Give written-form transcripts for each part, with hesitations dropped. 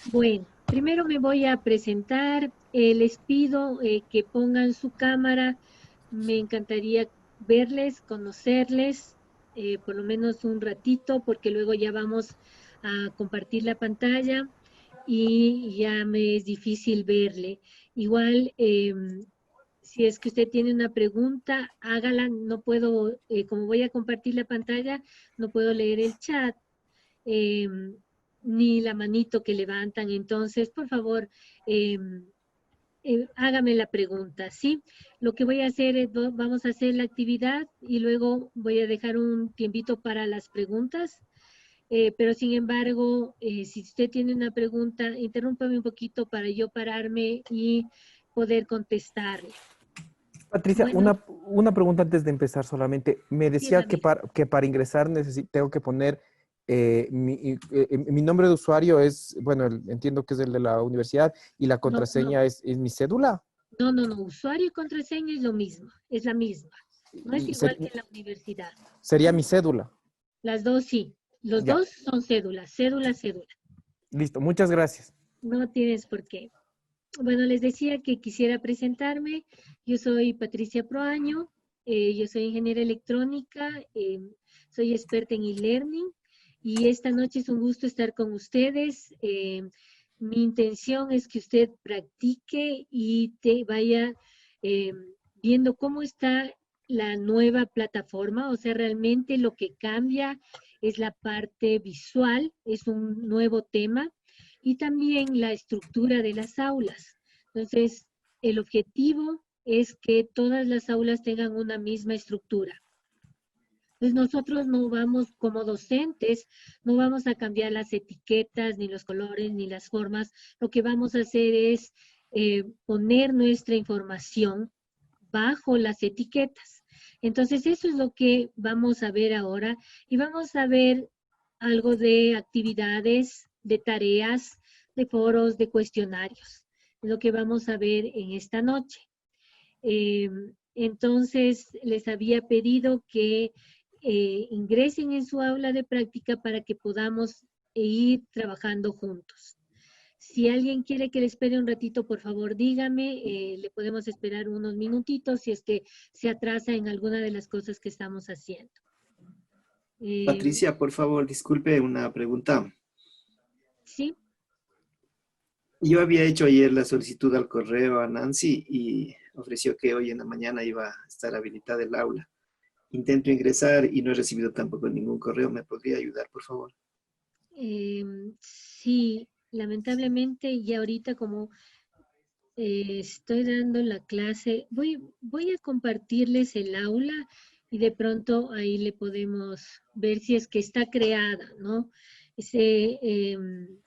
Bueno, primero me voy a presentar. Les pido que pongan su cámara. Me encantaría verles, conocerles, por lo menos un ratito, porque luego ya vamos a compartir la pantalla y ya me es difícil verle. Igual, si es que usted tiene una pregunta, hágala. No puedo, como voy a compartir la pantalla, no puedo leer el chat. em, Ni la manito que levantan. Entonces, por favor, hágame la pregunta, ¿sí? Lo que voy a hacer es, vamos a hacer la actividad y luego voy a dejar un tiempito para las preguntas. Pero sin embargo, si usted tiene una pregunta, interrúmpame un poquito para yo pararme y poder contestarle. Patricia, Bueno, una pregunta antes de empezar solamente. Me decía dígame. que para ingresar tengo que poner mi nombre de usuario es, bueno, entiendo que es el de la universidad y la No, no, contraseña es mi cédula. no. Usuario y contraseña es lo mismo, es la misma. No es Y igual que en la universidad. sería ¿Sí? mi cédula. Las dos sí. Los Ya, dos son cédulas, cédula, cédula. listo. Muchas gracias. No tienes por qué. Bueno, les decía que quisiera presentarme. Yo soy Patricia Proaño, yo soy ingeniera electrónica, soy experta en e-learning y esta noche es un gusto estar con ustedes. Mi intención es que usted practique y te vaya eh, viendo cómo está la nueva plataforma, o sea, realmente lo que cambia es la parte visual, es un nuevo tema y también la estructura de las aulas. Entonces, el objetivo es que todas las aulas tengan una misma estructura. Entonces, nosotros no vamos como docentes, no vamos a cambiar las etiquetas, ni los colores, ni las formas. Lo que vamos a hacer es poner nuestra información bajo las etiquetas. Entonces, eso es lo que vamos a ver ahora y vamos a ver algo de actividades, de tareas, de foros, de cuestionarios. Es lo que vamos a ver en esta noche. Eh, entonces, les había pedido que ingresen en su aula de práctica para que podamos ir trabajando juntos. Si alguien quiere que le espere un ratito, por favor, dígame. Le podemos esperar unos minutitos si es que se atrasa en alguna de las cosas que estamos haciendo. Eh, Patricia, por favor, disculpe una pregunta. ¿Sí? Yo había hecho ayer la solicitud al correo a Nancy y ofreció que hoy en la mañana iba a estar habilitada el aula. Intento ingresar y no he recibido tampoco ningún correo. ¿Me podría ayudar, por favor? Sí, lamentablemente ya ahorita como estoy dando la clase, voy a compartirles el aula y de pronto ahí le podemos ver si es que está creada, ¿no?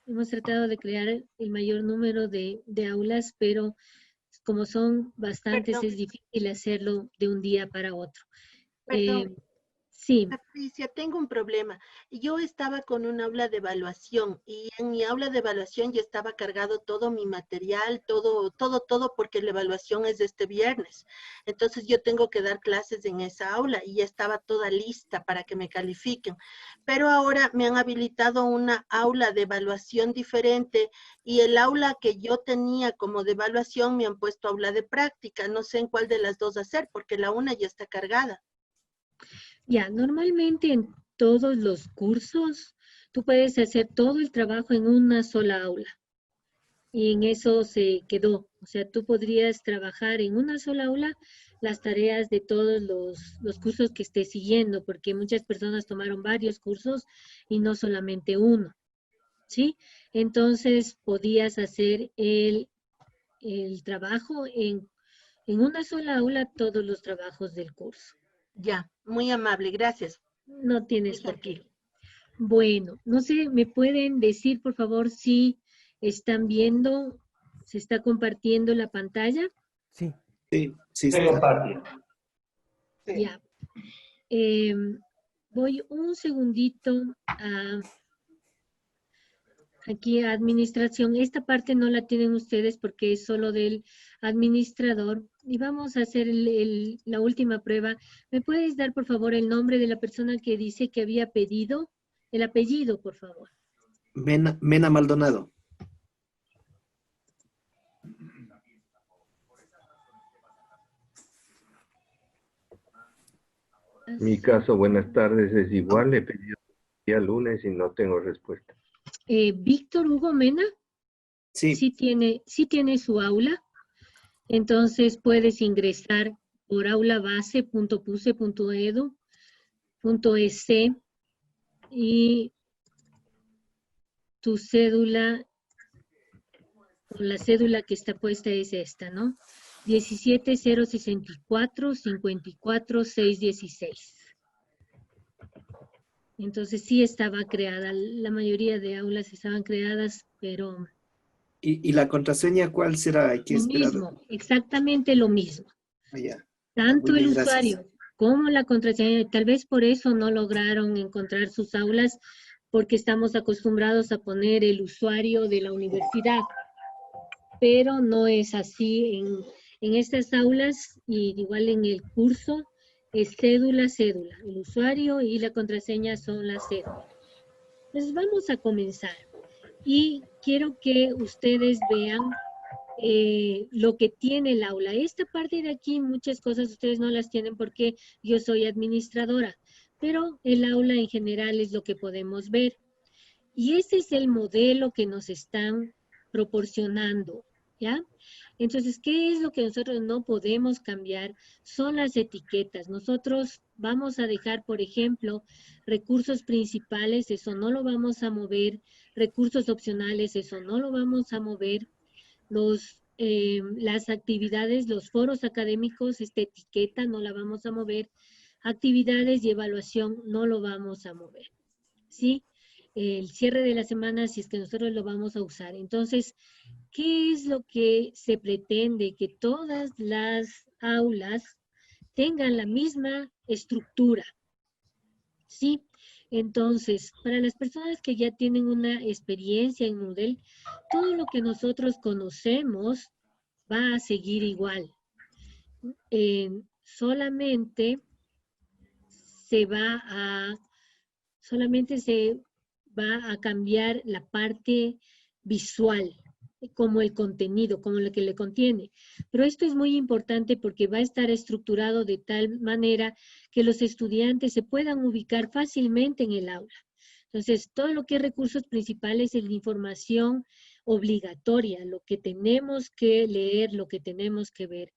Hemos tratado de crear el mayor número de aulas, pero como son bastantes, Perdón, es difícil hacerlo de un día para otro. perdón. Eh, sí, Patricia, tengo un problema. Yo estaba con un aula de evaluación y en mi aula de evaluación ya estaba cargado todo mi material, todo, porque la evaluación es este viernes. Entonces yo tengo que dar clases en esa aula y ya estaba toda lista para que me califiquen. Pero ahora me han habilitado una aula de evaluación diferente y el aula que yo tenía como de evaluación me han puesto aula de práctica. No sé en cuál de las dos hacer porque la una ya está cargada. ya, normalmente en todos los cursos tú puedes hacer todo el trabajo en una sola aula. Y en eso se quedó. O sea, tú podrías trabajar en una sola aula las tareas de todos los cursos que estés siguiendo, porque muchas personas tomaron varios cursos y no solamente uno, ¿sí? Entonces, podías hacer el trabajo en una sola aula, todos los trabajos del curso. Ya, muy amable, gracias. No Muy tienes por qué. gentil. Bueno, no sé, ¿me pueden decir, por favor, si están viendo, se está compartiendo la pantalla? Sí. Sí, sí Se está. comparte. Ya. Voy un segundito a aquí a administración. Esta parte no la tienen ustedes porque es solo del administrador. Y vamos a hacer la última prueba. ¿Me puedes dar, por favor, el nombre de la persona que dice que había pedido? El apellido, por favor. Mena Maldonado. Mi caso, buenas tardes, es igual. He pedido el día lunes y no tengo respuesta. Víctor Hugo Mena Sí, sí tiene su aula. Entonces puedes ingresar por aulabase.puse.edu.es y tu cédula, o la cédula que está puesta es esta, ¿no? 17-064-54-616. Entonces sí estaba creada, la mayoría de aulas estaban creadas, pero ¿Y la contraseña cuál será? Hay que lo esperar mismo, exactamente lo mismo. allá. Tanto Muy el bien, gracias. usuario como la contraseña, tal vez por eso no lograron encontrar sus aulas, porque estamos acostumbrados a poner el usuario de la universidad, pero no es así en estas aulas, y igual en el curso es cédula, el usuario y la contraseña son la cédula. Entonces vamos a comenzar y quiero que ustedes vean lo que tiene el aula. Esta parte de aquí, muchas cosas ustedes no las tienen porque yo soy administradora, pero el aula en general es lo que podemos ver. Y ese es el modelo que nos están proporcionando, ¿ya? Entonces, ¿qué es lo que nosotros no podemos cambiar? Son las etiquetas. Nosotros vamos a dejar, por ejemplo, recursos principales, eso no lo vamos a mover. Recursos opcionales, eso no lo vamos a mover. Las actividades, los foros académicos, esta etiqueta no la vamos a mover. Actividades y evaluación no lo vamos a mover, ¿sí? El cierre de la semana, si es que nosotros lo vamos a usar. Entonces, ¿qué es lo que se pretende? Que todas las aulas tengan la misma estructura, ¿sí? Entonces, para las personas que ya tienen una experiencia en Moodle, todo lo que nosotros conocemos va a seguir igual. Solamente se va a cambiar la parte visual, como el contenido, como lo que le contiene. Pero esto es muy importante porque va a estar estructurado de tal manera que los estudiantes se puedan ubicar fácilmente en el aula. Entonces, todo lo que es recursos principales es la información obligatoria, lo que tenemos que leer, lo que tenemos que ver.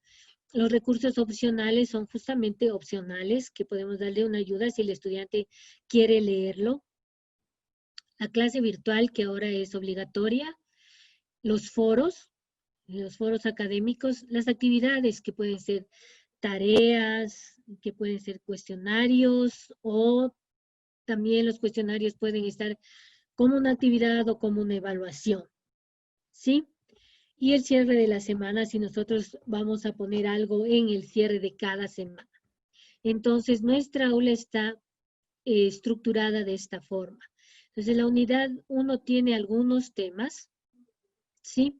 Los recursos opcionales son justamente opcionales, que podemos darle una ayuda si el estudiante quiere leerlo. La clase virtual, que ahora es obligatoria. Los foros académicos, las actividades que pueden ser tareas, que pueden ser cuestionarios, o también los cuestionarios pueden estar como una actividad o como una evaluación, ¿sí? Y el cierre de la semana, si nosotros vamos a poner algo en el cierre de cada semana. Entonces, nuestra aula está estructurada de esta forma. Entonces, la unidad 1 tiene algunos temas, ¿sí?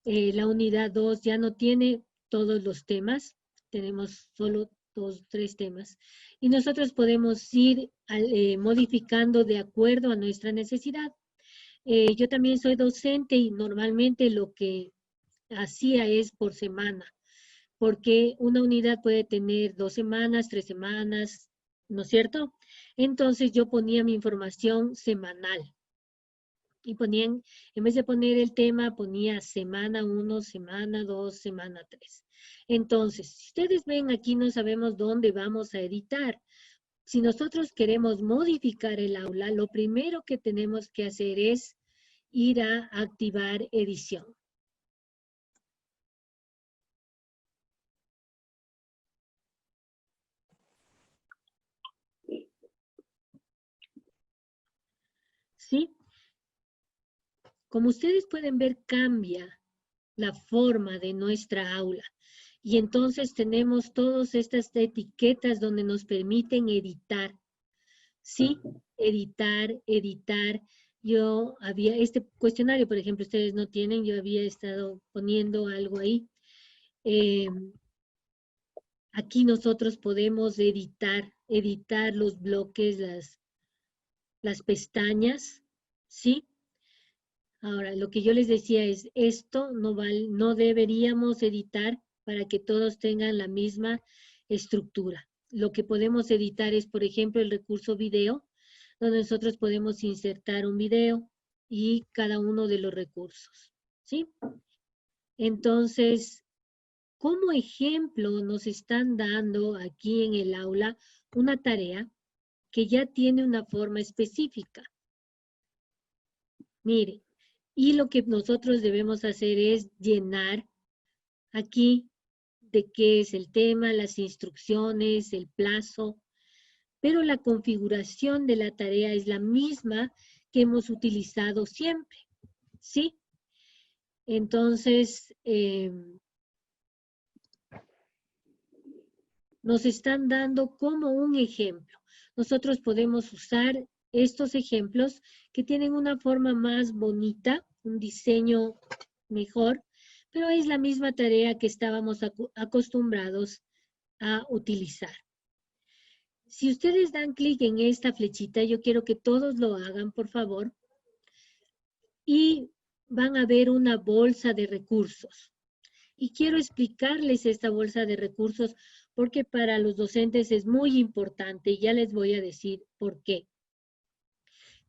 La unidad 2 ya no tiene todos los temas, tenemos solo 2, 3 temas. Y nosotros podemos ir modificando de acuerdo a nuestra necesidad. Yo también soy docente y normalmente lo que hacía es por semana, porque una unidad puede tener 2 semanas, 3 semanas, ¿no es cierto? Entonces yo ponía mi información semanal. Y ponían, en vez de poner el tema, ponía semana 1, semana 2, semana 3. Entonces, si ustedes ven aquí, no sabemos dónde vamos a editar. Si nosotros queremos modificar el aula, lo primero que tenemos que hacer es ir a activar edición. ¿Sí? Como ustedes pueden ver, cambia la forma de nuestra aula. Y entonces tenemos todas estas etiquetas donde nos permiten editar. Sí, editar. Yo había, este cuestionario, por ejemplo, ustedes no tienen, yo había estado poniendo algo ahí. Aquí nosotros podemos editar los bloques, las pestañas, ¿sí? Ahora, lo que yo les decía es, esto no deberíamos editar para que todos tengan la misma estructura. lo que podemos editar es, por ejemplo, el recurso video, donde nosotros podemos insertar un video y cada uno de los recursos, ¿sí? Entonces, como ejemplo, nos están dando aquí en el aula una tarea que ya tiene una forma específica. Mire, y lo que nosotros debemos hacer es llenar aquí de qué es el tema, las instrucciones, el plazo, pero la configuración de la tarea es la misma que hemos utilizado siempre, ¿sí? Entonces, nos están dando como un ejemplo. Nosotros podemos usar estos ejemplos que tienen una forma más bonita, un diseño mejor, pero es la misma tarea que estábamos acostumbrados a utilizar. Si ustedes dan clic en esta flechita, yo quiero que todos lo hagan, por favor, y van a ver una bolsa de recursos. Y quiero explicarles esta bolsa de recursos porque para los docentes es muy importante y ya les voy a decir por qué.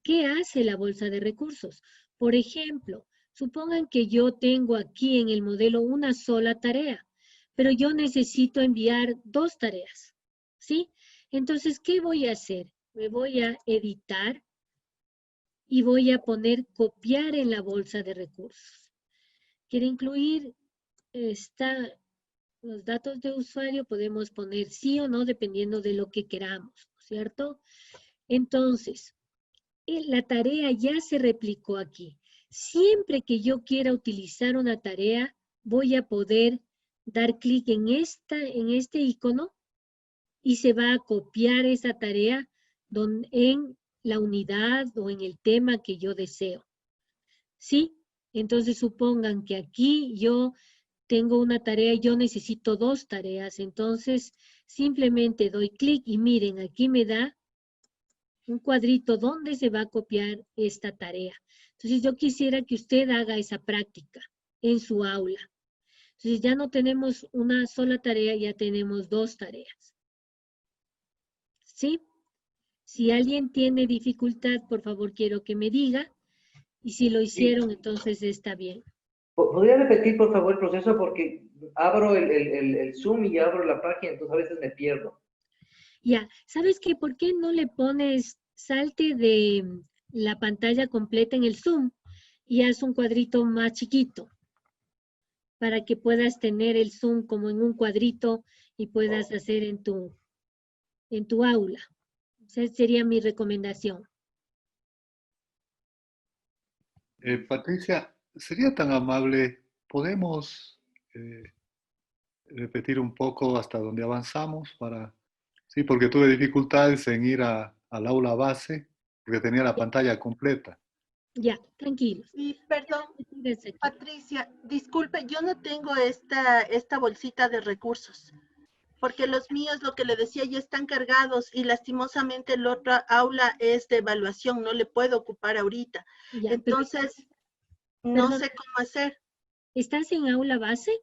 ¿Qué hace la bolsa de recursos? Por ejemplo, supongan que yo tengo aquí en el modelo una sola tarea, pero yo necesito enviar 2 tareas, ¿sí? Entonces, ¿qué voy a hacer? Me voy a editar y voy a poner copiar en la bolsa de recursos. Quiero incluir los datos de usuario, podemos poner sí o no dependiendo de lo que queramos, ¿cierto? Entonces, la tarea ya se replicó aquí. Siempre que yo quiera utilizar una tarea, voy a poder dar clic en este icono y se va a copiar esa tarea en la unidad o en el tema que yo deseo. ¿Sí? Entonces supongan que aquí yo tengo una tarea y yo necesito 2 tareas. Entonces simplemente doy clic y miren, aquí me da un cuadrito donde se va a copiar esta tarea. Entonces yo quisiera que usted haga esa práctica en su aula. Entonces ya no tenemos una sola tarea, ya tenemos 2 tareas. ¿Sí? Si alguien tiene dificultad, por favor quiero que me diga. Y si lo hicieron, entonces está bien. ¿Podría repetir, por favor, el proceso? Porque abro el Zoom y abro la página, entonces a veces me pierdo. Ya, ¿sabes qué? ¿Por qué no le pones, salte de la pantalla completa en el Zoom y haz un cuadrito más chiquito para que puedas tener el Zoom como en un cuadrito y puedas hacer en tu aula? Esa sería mi recomendación. Patricia, ¿sería tan amable? ¿Podemos repetir un poco hasta donde avanzamos? Sí, porque tuve dificultades en ir al aula base, porque tenía la pantalla completa. Ya, tranquilos. Y perdón, Patricia, disculpe, yo no tengo esta bolsita de recursos, porque los míos, lo que le decía, ya están cargados y lastimosamente el otro aula es de evaluación, no le puedo ocupar ahorita. Ya, entonces, no sé cómo hacer. ¿Estás en aula base?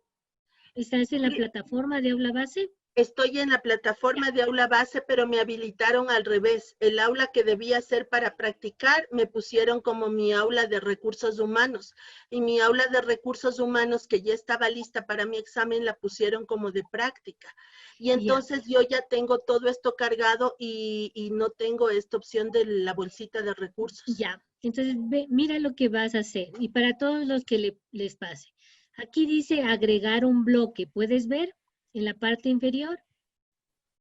¿Estás en la plataforma de aula base? Estoy en la plataforma de aula base, pero me habilitaron al revés. El aula que debía ser para practicar, me pusieron como mi aula de recursos humanos. Y mi aula de recursos humanos, que ya estaba lista para mi examen, la pusieron como de práctica. Y entonces yo ya tengo todo esto cargado y no tengo esta opción de la bolsita de recursos. Ya, entonces mira lo que vas a hacer. Y para todos los que les pase. Aquí dice agregar un bloque. ¿Puedes ver? En la parte inferior.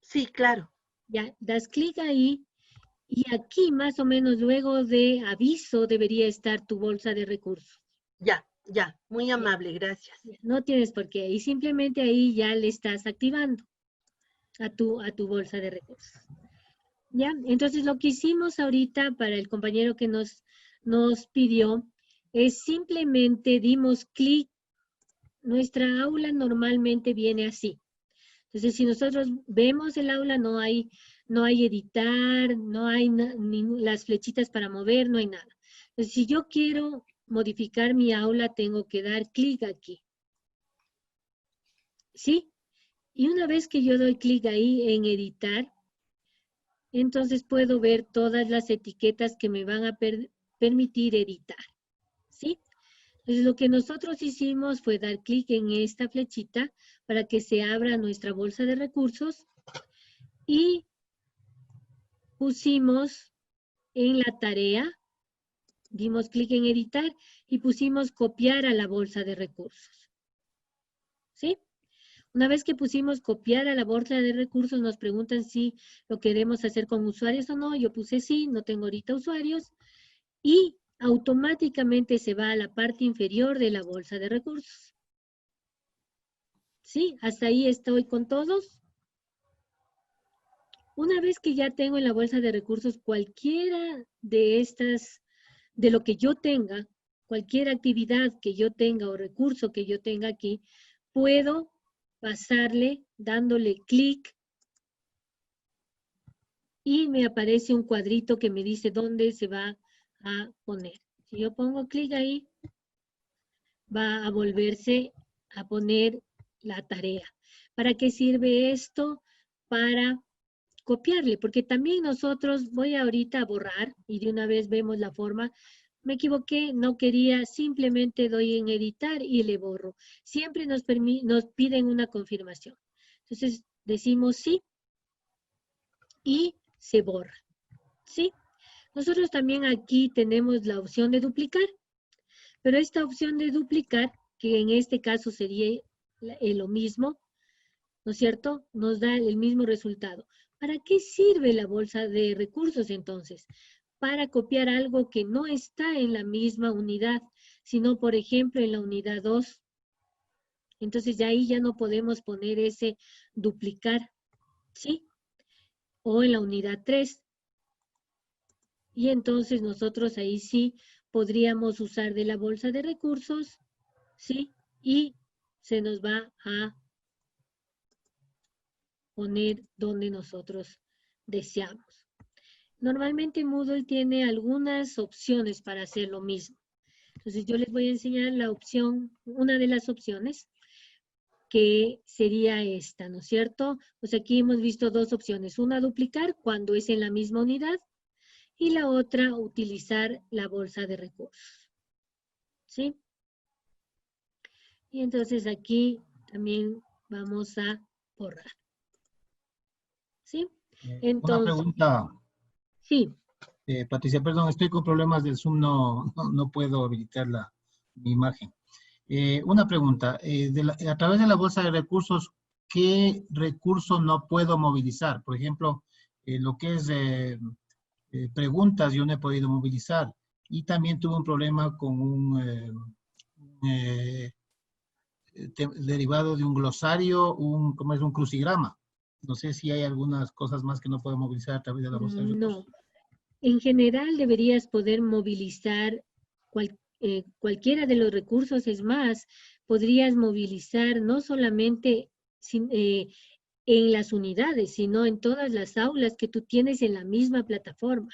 Sí, claro. Ya, das clic ahí y aquí más o menos luego de aviso debería estar tu bolsa de recursos. Ya, muy amable, gracias. No tienes por qué, y simplemente ahí ya le estás activando a tu bolsa de recursos. Ya, entonces lo que hicimos ahorita para el compañero que nos pidió es simplemente dimos clic. Nuestra aula normalmente viene así. Entonces, si nosotros vemos el aula, no hay editar, no hay las flechitas para mover, no hay nada. Entonces, si yo quiero modificar mi aula, tengo que dar clic aquí. ¿Sí? Y una vez que yo doy clic ahí en editar, entonces puedo ver todas las etiquetas que me van a permitir editar, ¿sí? Entonces lo que nosotros hicimos fue dar clic en esta flechita para que se abra nuestra bolsa de recursos y pusimos en la tarea, dimos clic en editar y pusimos copiar a la bolsa de recursos, ¿sí? Una vez que pusimos copiar a la bolsa de recursos, nos preguntan si lo queremos hacer con usuarios o no. Yo puse sí, no tengo ahorita usuarios. Y automáticamente se va a la parte inferior de la bolsa de recursos. ¿Sí? Hasta ahí estoy con todos. Una vez que ya tengo en la bolsa de recursos cualquiera de estas, de lo que yo tenga, cualquier actividad que yo tenga o recurso que yo tenga aquí, puedo pasarle dándole clic y me aparece un cuadrito que me dice dónde se va a poner. Si yo pongo clic ahí, va a volverse a poner la tarea. ¿Para qué sirve esto? Para copiarle, porque también nosotros, voy ahorita a borrar y de una vez vemos la forma. Me equivoqué, no quería, simplemente doy en editar y le borro. Siempre nos piden una confirmación. Entonces decimos sí y se borra, ¿sí? Nosotros también aquí tenemos la opción de duplicar, pero esta opción de duplicar, que en este caso sería lo mismo, ¿no es cierto? Nos da el mismo resultado. ¿Para qué sirve la bolsa de recursos entonces? Para copiar algo que no está en la misma unidad, sino por ejemplo en la unidad 2. Entonces ya ahí ya no podemos poner ese duplicar, ¿sí? O en la unidad 3. Y entonces nosotros ahí sí podríamos usar de la bolsa de recursos, ¿sí? Y se nos va a poner donde nosotros deseamos. Normalmente Moodle tiene algunas opciones para hacer lo mismo. Entonces yo les voy a enseñar la opción, una de las opciones, que sería esta, ¿no es cierto? Pues aquí hemos visto dos opciones. Una, duplicar cuando es en la misma unidad, y la otra, utilizar la bolsa de recursos. ¿Sí? Y entonces aquí también vamos a borrar. ¿Sí? Entonces, una pregunta. Sí. Patricia, perdón, estoy con problemas del Zoom, no puedo habilitar mi imagen. Una pregunta, a través de la bolsa de recursos, ¿qué recurso no puedo movilizar? Por ejemplo, lo que es preguntas yo no he podido movilizar. Y también tuve un problema con un derivado de un glosario, ¿cómo es? Un crucigrama. No sé si hay algunas cosas más que no puedo movilizar a través de la bolsa de recursos. No. En general deberías poder movilizar cualquiera de los recursos. Es más, podrías movilizar no solamente en las unidades, sino en todas las aulas que tú tienes en la misma plataforma.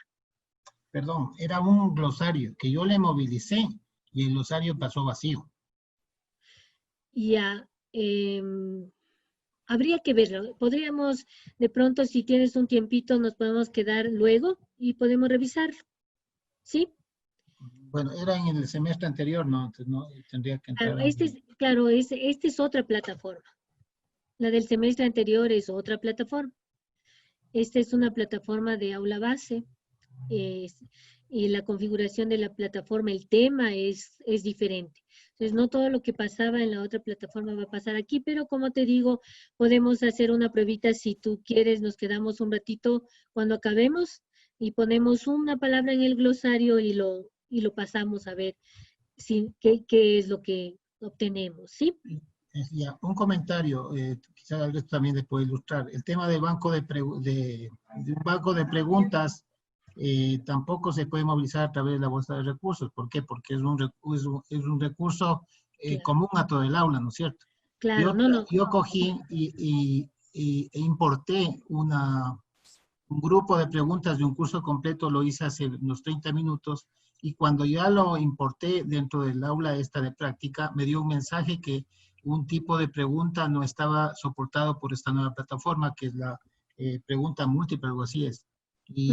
Perdón, era un glosario que yo le movilicé y el glosario pasó vacío. Ya, habría que verlo. Podríamos, de pronto, si tienes un tiempito, nos podemos quedar luego y podemos revisarlo. ¿Sí? Bueno, era en el semestre anterior, ¿no? Entonces no tendría que entrar. Claro, esta es otra plataforma. La del semestre anterior es otra plataforma. Esta es una plataforma de aula base. Y la configuración de la plataforma, el tema es diferente. Entonces, no todo lo que pasaba en la otra plataforma va a pasar aquí, pero como te digo, podemos hacer una pruebita. Si tú quieres, nos quedamos un ratito cuando acabemos y ponemos una palabra en el glosario y lo pasamos a ver qué es lo que obtenemos, ¿sí? Ya, un comentario, quizás esto también le puede ilustrar. El tema del banco de un banco de preguntas tampoco se puede movilizar a través de la bolsa de recursos. ¿Por qué? Porque es un recurso Claro. común a todo el aula, ¿no es cierto? Claro, Yo cogí e importé un grupo de preguntas de un curso completo, lo hice hace unos 30 minutos, y cuando ya lo importé dentro del aula esta de práctica, me dio un mensaje que un tipo de pregunta no estaba soportado por esta nueva plataforma, que es la pregunta múltiple, algo así es. Y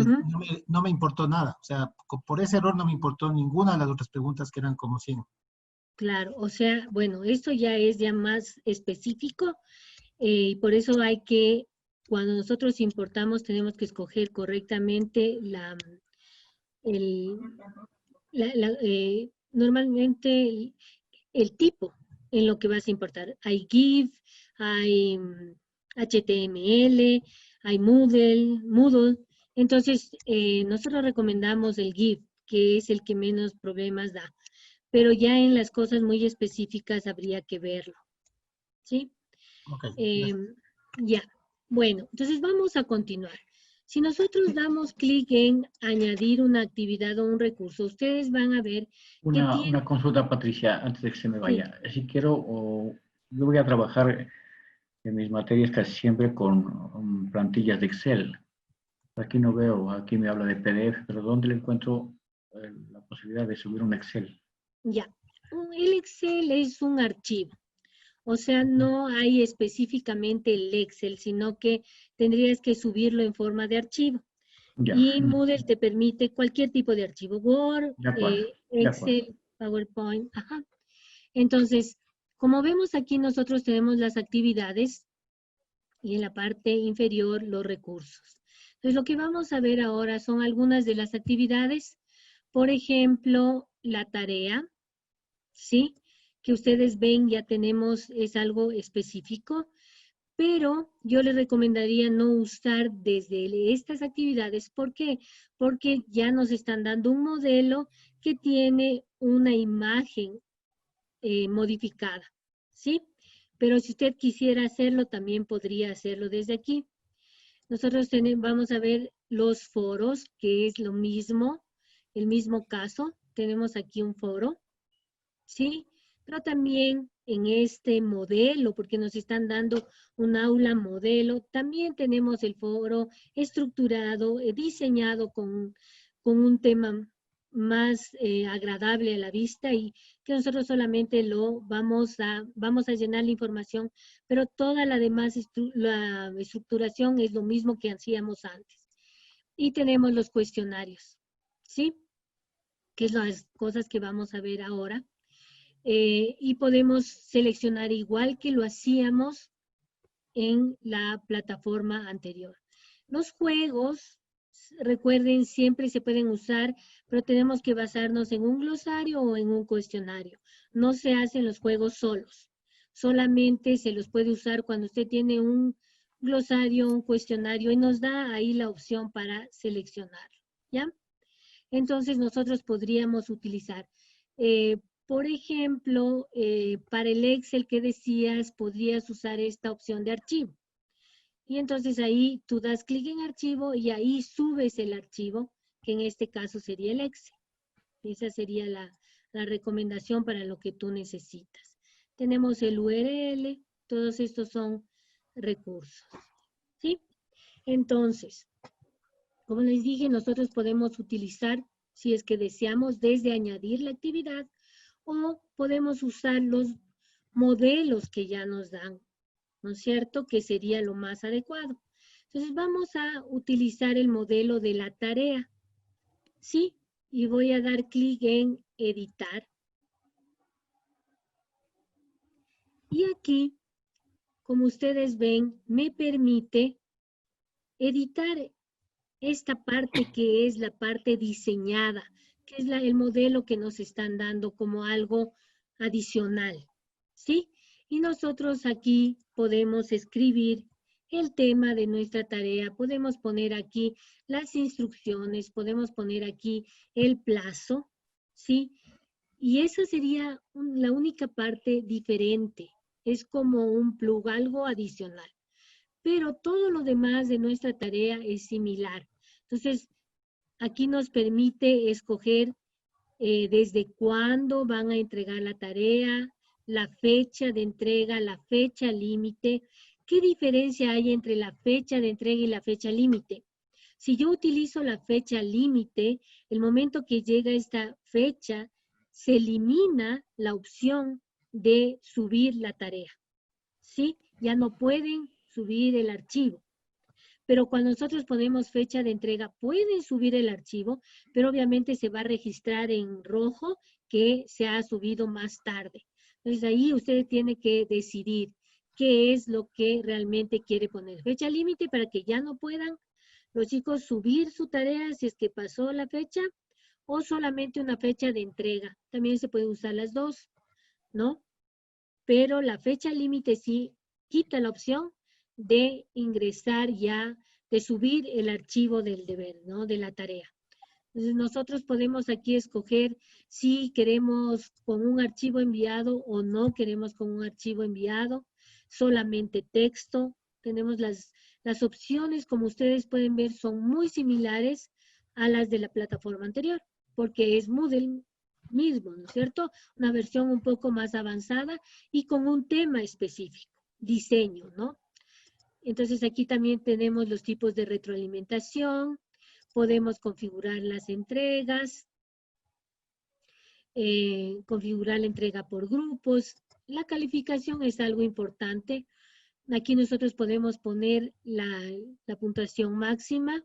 no me importó nada. O sea, por ese error no me importó ninguna de las otras preguntas que eran como 100. Claro, o sea, bueno, esto ya es ya más específico y por eso hay que, cuando nosotros importamos, tenemos que escoger correctamente normalmente el tipo en lo que vas a importar. Hay GIF, hay HTML, hay Moodle. Entonces, nosotros recomendamos el GIF, que es el que menos problemas da. Pero ya en las cosas muy específicas habría que verlo. ¿Sí? Okay. Ya. Bueno, entonces vamos a continuar. Si nosotros damos clic en añadir una actividad o un recurso, ustedes van a ver que tiene... Una consulta, Patricia, antes de que se me vaya. Si quiero, yo voy a trabajar en mis materias casi siempre con plantillas de Excel. Aquí no veo, aquí me habla de PDF, pero ¿dónde le encuentro la posibilidad de subir un Excel? Ya, el Excel es un archivo. O sea, no hay específicamente el Excel, sino que tendrías que subirlo en forma de archivo. Ya. Y Moodle te permite cualquier tipo de archivo, Word, Excel, PowerPoint. Ajá. Entonces, como vemos aquí, nosotros tenemos las actividades y en la parte inferior los recursos. Entonces, lo que vamos a ver ahora son algunas de las actividades. Por ejemplo, la tarea, ¿sí? Que ustedes ven, ya tenemos, es algo específico, pero yo les recomendaría no usar desde estas actividades. ¿Por qué? Porque ya nos están dando un modelo que tiene una imagen modificada, ¿sí? Pero si usted quisiera hacerlo, también podría hacerlo desde aquí. Nosotros vamos a ver los foros, que es lo mismo, el mismo caso. Tenemos aquí un foro, ¿sí? Pero también en este modelo, porque nos están dando un aula modelo, también tenemos el foro estructurado, diseñado con un tema más agradable a la vista y que nosotros solamente lo vamos a llenar la información, pero toda la demás la estructuración es lo mismo que hacíamos antes. Y tenemos los cuestionarios, ¿sí? Que es las cosas que vamos a ver ahora. Y podemos seleccionar igual que lo hacíamos en la plataforma anterior. Los juegos, recuerden, siempre se pueden usar, pero tenemos que basarnos en un glosario o en un cuestionario. No se hacen los juegos solos. Solamente se los puede usar cuando usted tiene un glosario, un cuestionario, y nos da ahí la opción para seleccionarlo, ¿ya? Entonces nosotros podríamos utilizar, por ejemplo, para el Excel que decías, podrías usar esta opción de archivo. Y entonces ahí tú das clic en archivo y ahí subes el archivo, que en este caso sería el Excel. Esa sería la recomendación para lo que tú necesitas. Tenemos el URL, todos estos son recursos, ¿sí? Entonces, como les dije, nosotros podemos utilizar, si es que deseamos, desde añadir la actividad, o podemos usar los modelos que ya nos dan, ¿no es cierto? Que sería lo más adecuado. Entonces vamos a utilizar el modelo de la tarea, ¿sí? Y voy a dar clic en editar. Y aquí, como ustedes ven, me permite editar esta parte que es la parte diseñada, que es el modelo que nos están dando como algo adicional, ¿sí? Y nosotros aquí podemos escribir el tema de nuestra tarea, podemos poner aquí las instrucciones, podemos poner aquí el plazo, ¿sí? Y esa sería la única parte diferente, es como un plug, algo adicional. Pero todo lo demás de nuestra tarea es similar. Entonces, aquí nos permite escoger desde cuándo van a entregar la tarea, la fecha de entrega, la fecha límite. ¿Qué diferencia hay entre la fecha de entrega y la fecha límite? Si yo utilizo la fecha límite, el momento que llega esta fecha, se elimina la opción de subir la tarea, ¿sí? Ya no pueden subir el archivo. Pero cuando nosotros ponemos fecha de entrega, pueden subir el archivo, pero obviamente se va a registrar en rojo que se ha subido más tarde. Entonces ahí usted tiene que decidir qué es lo que realmente quiere poner. Fecha límite para que ya no puedan los chicos subir su tarea si es que pasó la fecha, o solamente una fecha de entrega. También se pueden usar las dos, ¿no? Pero la fecha límite sí quita la opción de ingresar ya, de subir el archivo del deber, ¿no? De la tarea. Entonces nosotros podemos aquí escoger si queremos con un archivo enviado o no queremos con un archivo enviado, solamente texto. Tenemos las opciones, como ustedes pueden ver, son muy similares a las de la plataforma anterior, porque es Moodle mismo, ¿no es cierto? Una versión un poco más avanzada y con un tema específico, diseño, ¿no? Entonces aquí también tenemos los tipos de retroalimentación, podemos configurar las entregas, configurar la entrega por grupos. La calificación es algo importante. Aquí nosotros podemos poner la puntuación máxima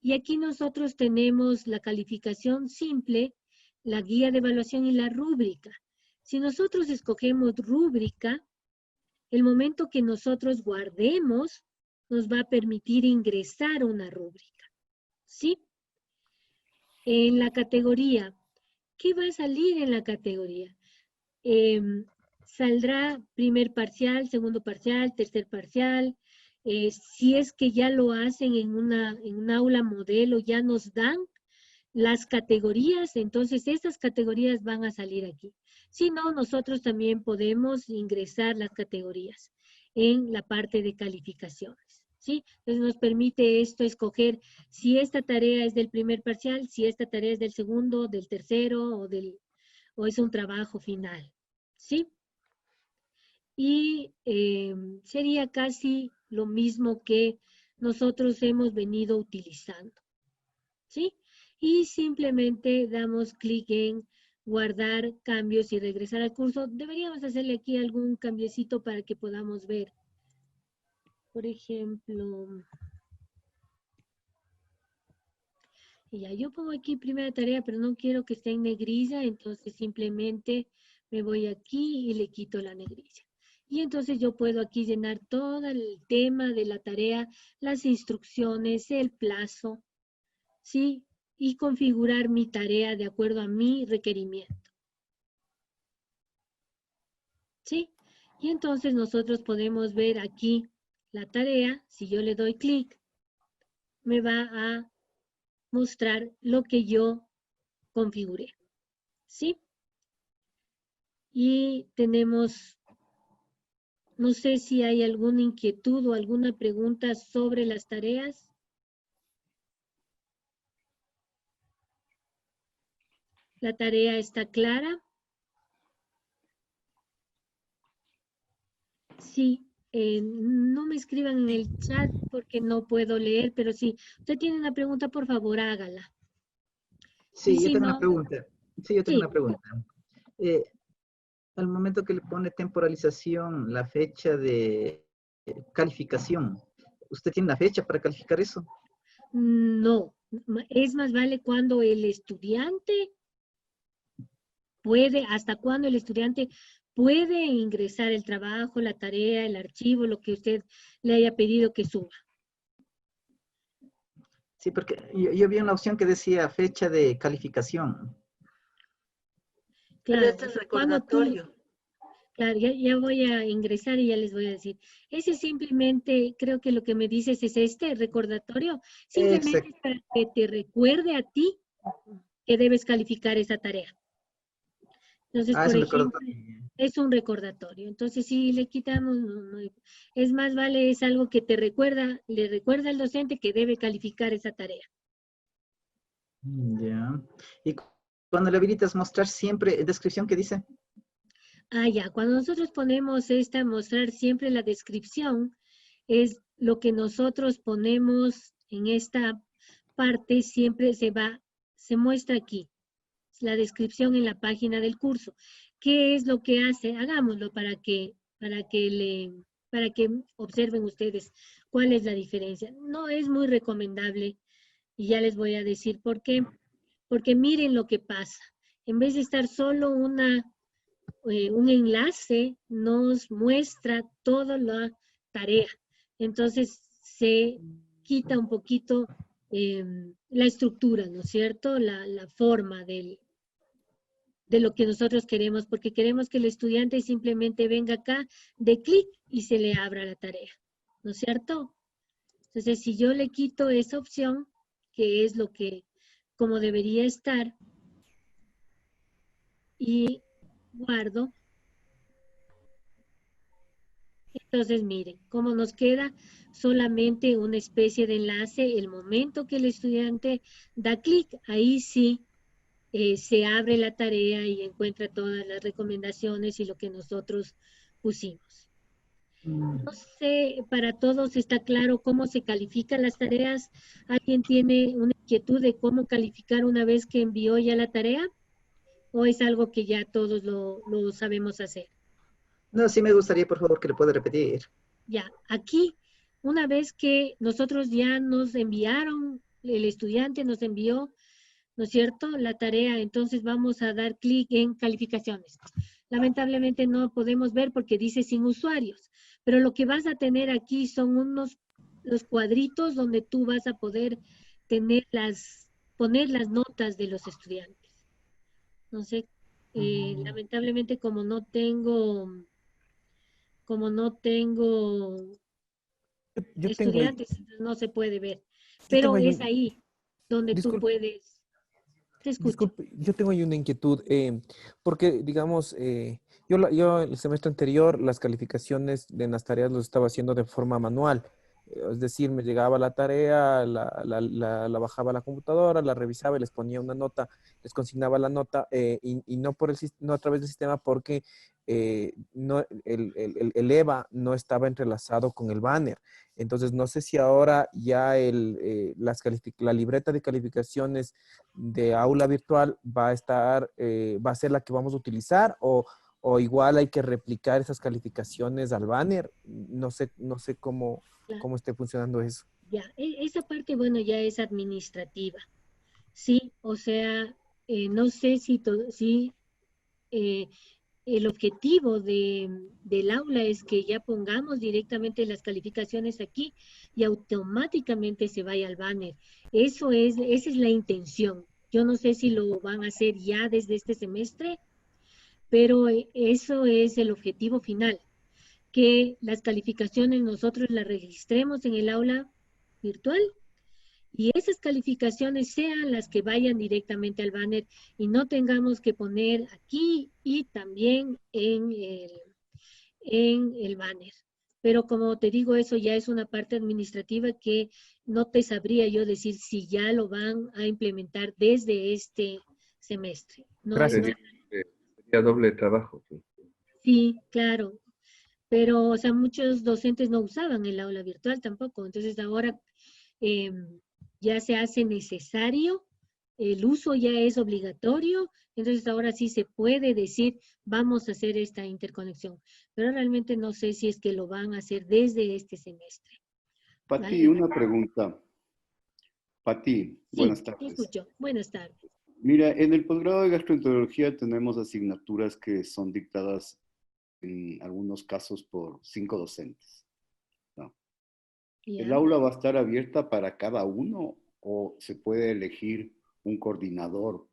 y aquí nosotros tenemos la calificación simple, la guía de evaluación y la rúbrica. Si nosotros escogemos rúbrica, el momento que nosotros guardemos nos va a permitir ingresar una rúbrica, ¿sí? En la categoría, ¿qué va a salir en la categoría? Saldrá primer parcial, segundo parcial, tercer parcial. Si es que ya lo hacen en un aula modelo, ya nos dan las categorías, entonces esas categorías van a salir aquí. Si no, nosotros también podemos ingresar las categorías en la parte de calificaciones, ¿sí? Entonces nos permite esto escoger si esta tarea es del primer parcial, si esta tarea es del segundo, del tercero o es un trabajo final, ¿sí? Y sería casi lo mismo que nosotros hemos venido utilizando, ¿sí? Y simplemente damos clic en guardar cambios y regresar al curso. Deberíamos hacerle aquí algún cambiecito para que podamos ver. Por ejemplo, ya yo pongo aquí primera tarea, pero no quiero que esté en negrilla, entonces simplemente me voy aquí y le quito la negrilla. Y entonces yo puedo aquí llenar todo el tema de la tarea, las instrucciones, el plazo, ¿sí? Y configurar mi tarea de acuerdo a mi requerimiento. ¿Sí? Y entonces nosotros podemos ver aquí la tarea. Si yo le doy clic, me va a mostrar lo que yo configuré. ¿Sí? Y tenemos, no sé si hay alguna inquietud o alguna pregunta sobre las tareas. ¿La tarea está clara? Sí, no me escriban en el chat porque no puedo leer, pero si usted tiene una pregunta, por favor, hágala. Sí, yo tengo una pregunta. Sí, yo tengo una pregunta. Al momento que le pone temporalización, la fecha de calificación, ¿usted tiene una fecha para calificar eso? No, es más vale cuando el estudiante puede, hasta cuando el estudiante puede ingresar el trabajo, la tarea, el archivo, lo que usted le haya pedido que suba. Sí, porque yo vi una opción que decía fecha de calificación. Claro, pero este es recordatorio. Claro, ya voy a ingresar y ya les voy a decir. Ese simplemente, creo que lo que me dices es este recordatorio. Simplemente es para que te recuerde a ti que debes calificar esa tarea. Entonces, por ejemplo, es un recordatorio. Entonces, si le quitamos, es más vale, es algo que te recuerda, le recuerda al docente que debe calificar esa tarea. Ya. Y cuando le habilitas mostrar siempre, descripción, ¿qué dice? Ah, ya. Cuando nosotros ponemos mostrar siempre la descripción, es lo que nosotros ponemos en esta parte, siempre se muestra aquí. La descripción en la página del curso. ¿qué es lo que hace? Hagámoslo para que observen ustedes cuál es la diferencia. No es muy recomendable y ya les voy a decir por qué. Porque miren lo que pasa. En vez de estar solo un enlace, nos muestra toda la tarea. Entonces se quita un poquito la estructura, ¿no es cierto? La forma de lo que nosotros queremos, porque queremos que el estudiante simplemente venga acá, dé clic y se le abra la tarea, ¿no es cierto? Entonces, si yo le quito esa opción, que es lo que, como debería estar, y guardo, entonces miren, cómo nos queda solamente una especie de enlace, el momento que el estudiante da clic, ahí sí se abre la tarea y encuentra todas las recomendaciones y lo que nosotros pusimos. No sé, para todos está claro cómo se califican las tareas. ¿Alguien tiene una inquietud de cómo calificar una vez que envió ya la tarea? ¿O es algo que ya todos lo sabemos hacer? No, sí me gustaría, por favor, que le pueda repetir. Ya, aquí, una vez que nosotros ya nos enviaron, el estudiante nos envió, ¿no es cierto?, la tarea, entonces vamos a dar clic en calificaciones. Lamentablemente no podemos ver porque dice sin usuarios, pero lo que vas a tener aquí son los cuadritos donde tú vas a poder poner las notas de los estudiantes. No sé, lamentablemente como no tengo Yo tengo ahí, estudiantes, no se puede ver, yo tengo pero ahí es ahí donde tú disculpe, puedes, te escucho. disculpe, yo tengo ahí una inquietud, porque digamos, yo el semestre anterior las calificaciones de las tareas los estaba haciendo de forma manual. Es decir, me llegaba la tarea, la bajaba a la computadora, la revisaba y les ponía una nota, les consignaba la nota y no, no a través del sistema porque no, el EVA no estaba entrelazado con el banner. Entonces, no sé si ahora ya la libreta de calificaciones de aula virtual va a ser la que vamos a utilizar o igual hay que replicar esas calificaciones al banner. No sé cómo esté funcionando eso. Ya, esa parte, bueno, ya es administrativa, ¿sí? O sea, no sé si el objetivo del aula es que ya pongamos directamente las calificaciones aquí y automáticamente se vaya al banner. Esa es la intención. Yo no sé si lo van a hacer ya desde este semestre, pero eso es el objetivo final, que las calificaciones nosotros las registremos en el aula virtual y esas calificaciones sean las que vayan directamente al banner y no tengamos que poner aquí y también en el banner. Pero como te digo, eso ya es una parte administrativa que no te sabría yo decir si ya lo van a implementar desde este semestre. No, Gracias. Sería doble trabajo. Sí. Sí, claro. Pero, o sea, muchos docentes no usaban el aula virtual tampoco. Entonces ahora ya se hace necesario, el uso ya es obligatorio, entonces ahora sí se puede decir, vamos a hacer esta interconexión. Pero realmente no sé si es que lo van a hacer desde este semestre. Pati, ¿Vale? una pregunta. Pati, Sí, buenas te tardes. escucho. Buenas tardes. Mira, en el posgrado de gastroenterología tenemos asignaturas que son dictadas en algunos casos por 5 docentes, ¿no? ¿El Ya. aula va a estar abierta para cada uno o se puede elegir un coordinador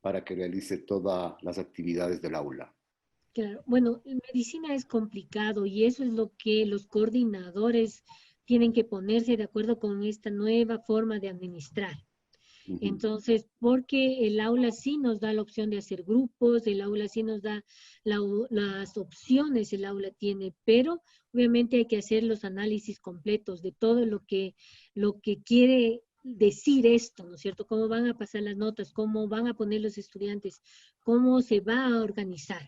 para que realice todas las actividades del aula? Claro, bueno, en medicina es complicado y eso es lo que los coordinadores tienen que ponerse de acuerdo con esta nueva forma de administrar. Entonces, porque el aula sí nos da la opción de hacer grupos, el aula sí nos da las opciones, el aula tiene, pero obviamente hay que hacer los análisis completos de todo lo que quiere decir esto, ¿no es cierto? Cómo van a pasar las notas, cómo van a poner los estudiantes, cómo se va a organizar.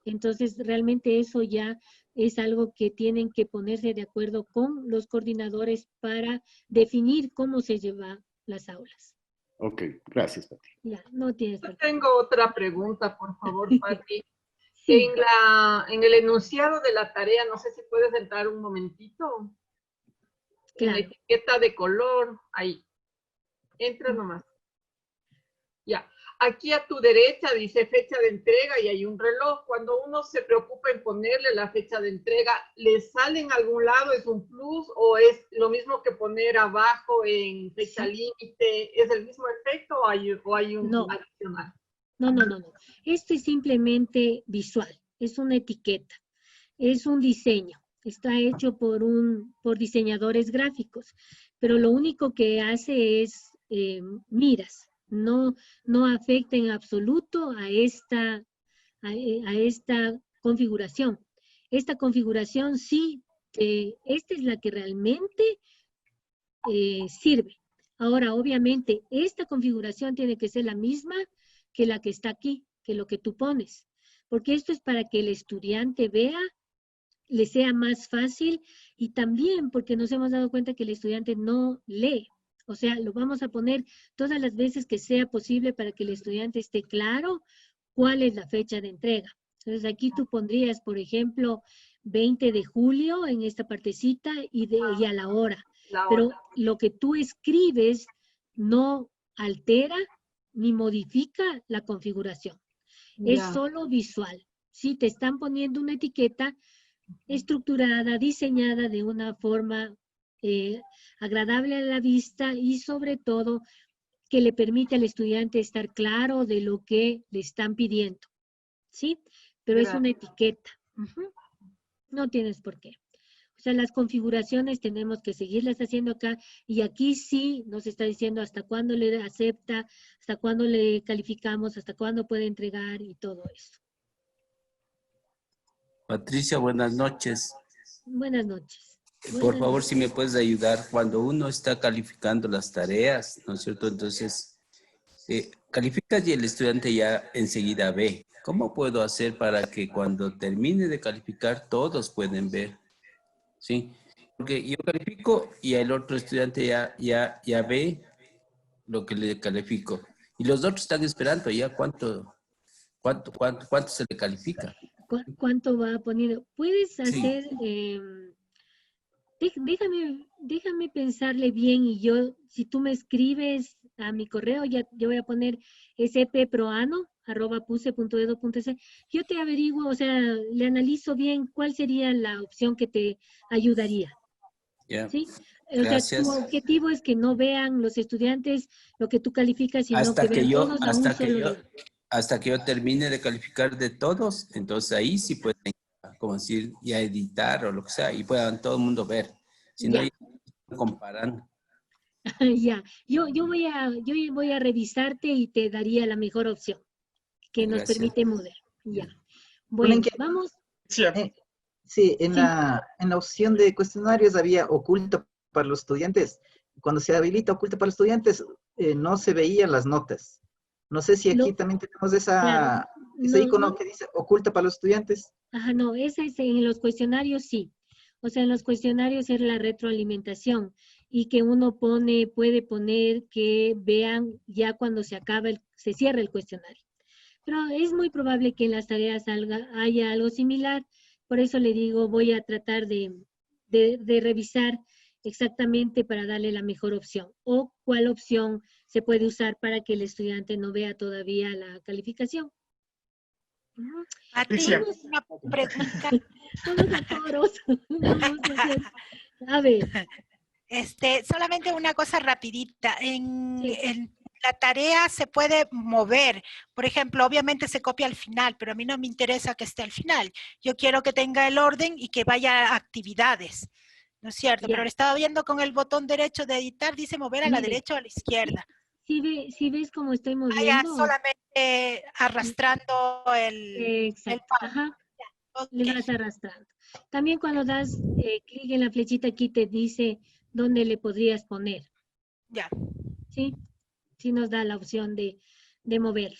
Entonces, realmente eso ya es algo que tienen que ponerse de acuerdo con los coordinadores para definir cómo se llevan las aulas. Ok, gracias, Pati. Ya, no tienes. Yo tengo otra pregunta, por favor, Pati. Sí. En el enunciado de la tarea, no sé si puedes entrar un momentito. En la etiqueta de color, ahí. Entra nomás. Ya. Aquí a tu derecha dice fecha de entrega y hay un reloj. Cuando uno se preocupa en ponerle la fecha de entrega, ¿le sale en algún lado? ¿Es un plus o es lo mismo que poner abajo en fecha límite? ¿Es el mismo efecto o hay un adicional? No. Esto es simplemente visual. Es una etiqueta. Es un diseño. Está hecho por diseñadores gráficos. Pero lo único que hace es miras. No afecta en absoluto a esta configuración. Esta configuración sí, esta es la que realmente sirve. Ahora, obviamente, esta configuración tiene que ser la misma que la que está aquí, que lo que tú pones. Porque esto es para que el estudiante vea, le sea más fácil y también porque nos hemos dado cuenta que el estudiante no lee. O sea, lo vamos a poner todas las veces que sea posible para que el estudiante esté claro cuál es la fecha de entrega. Entonces aquí tú pondrías, por ejemplo, 20 de julio en esta partecita y a la hora. Pero lo que tú escribes no altera ni modifica la configuración. Es solo visual. Si te están poniendo una etiqueta estructurada, diseñada de una forma agradable a la vista y sobre todo que le permite al estudiante estar claro de lo que le están pidiendo, ¿sí? Pero es una etiqueta. No tienes por qué. O sea, las configuraciones tenemos que seguirlas haciendo acá y aquí sí nos está diciendo hasta cuándo le acepta, hasta cuándo le calificamos, hasta cuándo puede entregar y todo eso. Patricia, buenas noches. Buenas noches. Por favor, si me puedes ayudar, cuando uno está calificando las tareas, ¿no es cierto? Entonces, calificas y el estudiante ya enseguida ve. ¿Cómo puedo hacer para que cuando termine de calificar todos pueden ver? ¿Sí? Porque yo califico y el otro estudiante ya ve lo que le califico. Y los otros están esperando ya cuánto se le califica. ¿Cuánto va a poner? Puedes hacer... Déjame pensarle bien y yo, si tú me escribes a mi correo, yo voy a poner spproano@puse.edu.es. Yo te averiguo, o sea, le analizo bien cuál sería la opción que te ayudaría. ¿Sí? O sea, tu objetivo es que no vean los estudiantes lo que tú calificas, sino que vean todos a un solo nivel. Hasta que yo termine de calificar de todos, entonces ahí sí pueden, como decir, ya editar o lo que sea, y puedan todo el mundo ver. Si no, ya comparan. Ya, yo voy a revisarte y te daría la mejor opción que nos permite mover. Ya. Bueno, vamos. Sí, en la opción de cuestionarios había oculto para los estudiantes. Cuando se habilita oculto para los estudiantes, no se veían las notas. No sé si aquí también tenemos ese icono que dice oculta para los estudiantes. Ajá, no, esa es en los cuestionarios sí. O sea, en los cuestionarios es la retroalimentación y que uno puede poner que vean ya cuando se cierra el cuestionario. Pero es muy probable que en las tareas haya algo similar. Por eso le digo, voy a tratar de revisar exactamente para darle la mejor opción. O cuál opción se puede usar para que el estudiante no vea todavía la calificación. Patricia, una pregunta. Todos a toros. Vamos a hacer. A ver. Solamente una cosa rapidita. En la tarea se puede mover. Por ejemplo, obviamente se copia al final, pero a mí no me interesa que esté al final. Yo quiero que tenga el orden y que vaya a actividades. ¿No es cierto? Pero lo estaba viendo con el botón derecho de editar, dice mover a la derecha o a la izquierda. Si ves cómo estoy moviendo. Solamente arrastrando el Ajá. Le vas arrastrando. También cuando das clic en la flechita aquí te dice dónde le podrías poner. Ya. ¿Sí? Sí nos da la opción de moverle.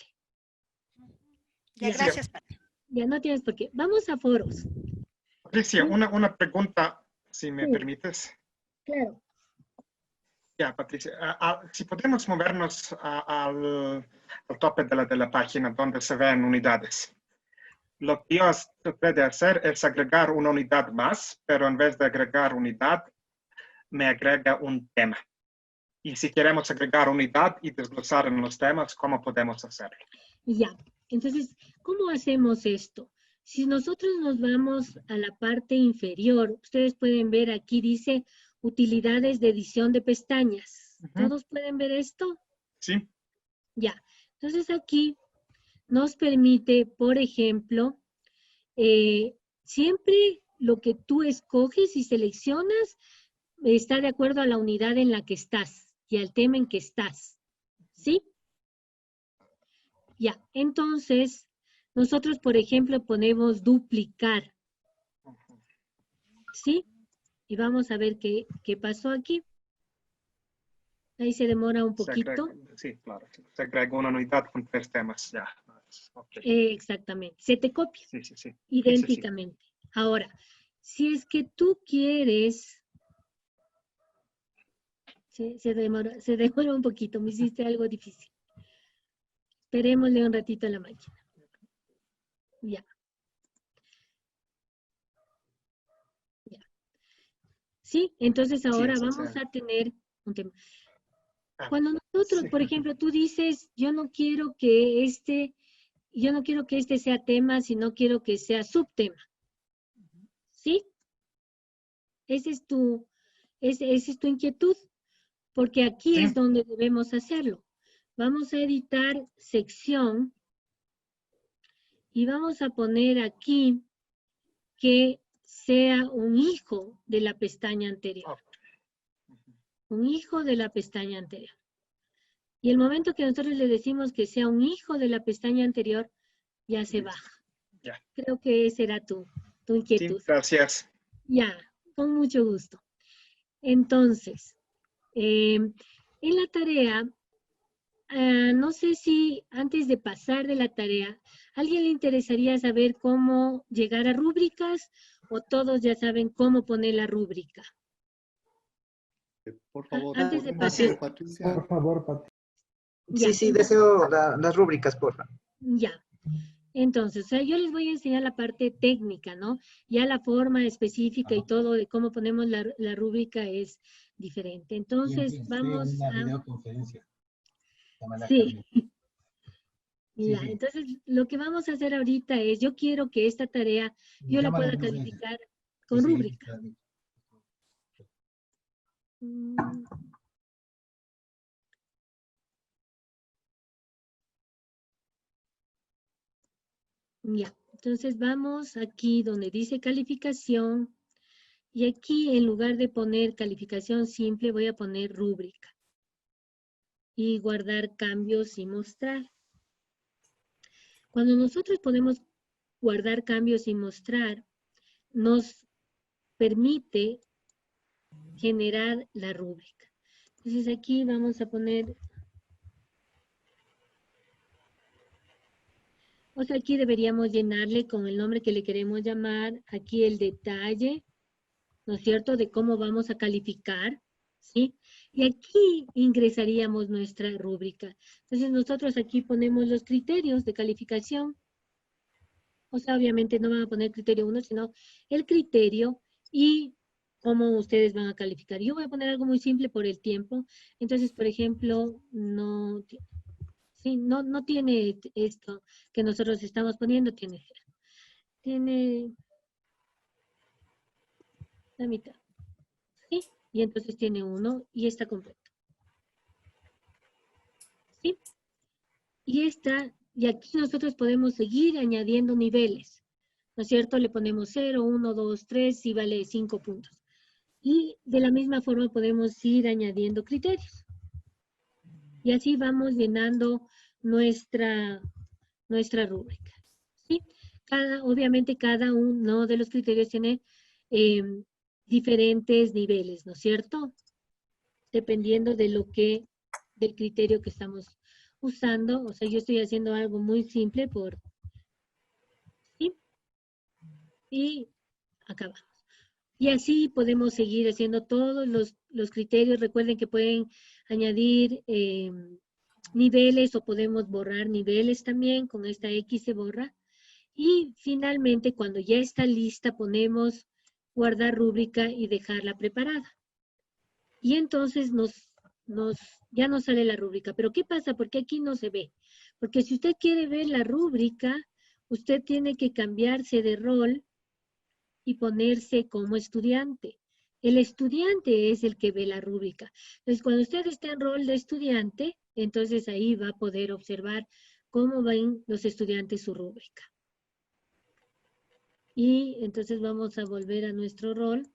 Ya, gracias, Patricia. Ya no tienes por qué. Vamos a foros. Patricia, una pregunta, si me permites. Claro. Ya, Patricia, si podemos movernos al tope de la página donde se ven unidades. Lo que yo puedo hacer es agregar una unidad más, pero en vez de agregar unidad, me agrega un tema. Y si queremos agregar unidad y desglosar en los temas, ¿cómo podemos hacerlo? Ya, entonces, ¿cómo hacemos esto? Si nosotros nos vamos a la parte inferior, ustedes pueden ver aquí dice utilidades de edición de pestañas. ¿Todos pueden ver esto? Sí. Ya, entonces aquí nos permite, por ejemplo, siempre lo que tú escoges y seleccionas está de acuerdo a la unidad en la que estás y al tema en que estás, ¿sí? Ya, entonces, nosotros, por ejemplo, ponemos duplicar, ¿sí? Y vamos a ver qué pasó aquí. Ahí se demora un poquito. Sí, claro. Se agrega una unidad con 3 temas, ya. Okay. Exactamente, se te copia Sí. idénticamente. Ahora, si es que tú quieres... Se demora un poquito, me hiciste algo difícil. Esperémosle un ratito a la máquina. Ya. Sí, entonces ahora vamos a tener un tema. Cuando nosotros, por ejemplo, tú dices, yo no quiero que este sea tema, sino quiero que sea subtema. ¿Sí? Esa es tu inquietud, porque aquí es donde debemos hacerlo. Vamos a editar sección y vamos a poner aquí que sea un hijo de la pestaña anterior. Un hijo de la pestaña anterior. Y el momento que nosotros le decimos que sea un hijo de la pestaña anterior, ya se baja. Ya. Creo que esa era tu inquietud. Sí, gracias. Ya, con mucho gusto. Entonces, en la tarea, no sé si antes de pasar de la tarea, ¿a alguien le interesaría saber cómo llegar a rúbricas o todos ya saben cómo poner la rúbrica? Por favor, antes de pasar. Patricia. Por favor, Patricia. Ya. Sí, deseo las rúbricas, por favor. Ya. Entonces, o sea, yo les voy a enseñar la parte técnica, ¿no? Ya la forma específica y todo de cómo ponemos la rúbrica es diferente. Entonces, Bien, vamos estoy en una a... videoconferencia. Sí. Ya, Sí. entonces lo que vamos a hacer ahorita es, yo quiero que esta tarea yo la pueda calificar con rúbrica. Ya, entonces vamos aquí donde dice calificación y aquí en lugar de poner calificación simple voy a poner rúbrica y guardar cambios y mostrar. Cuando nosotros podemos guardar cambios y mostrar, nos permite generar la rúbrica. Entonces aquí vamos a poner, o sea, aquí deberíamos llenarle con el nombre que le queremos llamar, aquí el detalle, ¿no es cierto?, de cómo vamos a calificar, ¿sí? Y aquí ingresaríamos nuestra rúbrica. Entonces nosotros aquí ponemos los criterios de calificación. O sea, obviamente no van a poner criterio 1, sino el criterio y cómo ustedes van a calificar. Yo voy a poner algo muy simple por el tiempo. Entonces, por ejemplo, no tiene esto que nosotros estamos poniendo, tiene la mitad. ¿Sí? Y entonces tiene 1 y está completo. ¿Sí? Y aquí nosotros podemos seguir añadiendo niveles. ¿No es cierto? Le ponemos 0, 1, 2, 3 y vale 5 puntos. Y de la misma forma podemos ir añadiendo criterios. Y así vamos llenando nuestra rúbrica. ¿Sí? Obviamente cada uno de los criterios tiene diferentes niveles, ¿no es cierto? Dependiendo de del criterio que estamos usando. O sea, yo estoy haciendo algo muy simple ¿sí? Y acabamos. Y así podemos seguir haciendo todos los criterios. Recuerden que pueden añadir niveles o podemos borrar niveles también. Con esta X se borra. Y finalmente, cuando ya está lista, ponemos guardar rúbrica y dejarla preparada. Y entonces ya nos sale la rúbrica. Pero ¿qué pasa? Porque aquí no se ve. Porque si usted quiere ver la rúbrica, usted tiene que cambiarse de rol y ponerse como estudiante. El estudiante es el que ve la rúbrica. Entonces, cuando usted está en rol de estudiante, entonces ahí va a poder observar cómo ven los estudiantes su rúbrica. Y entonces vamos a volver a nuestro rol,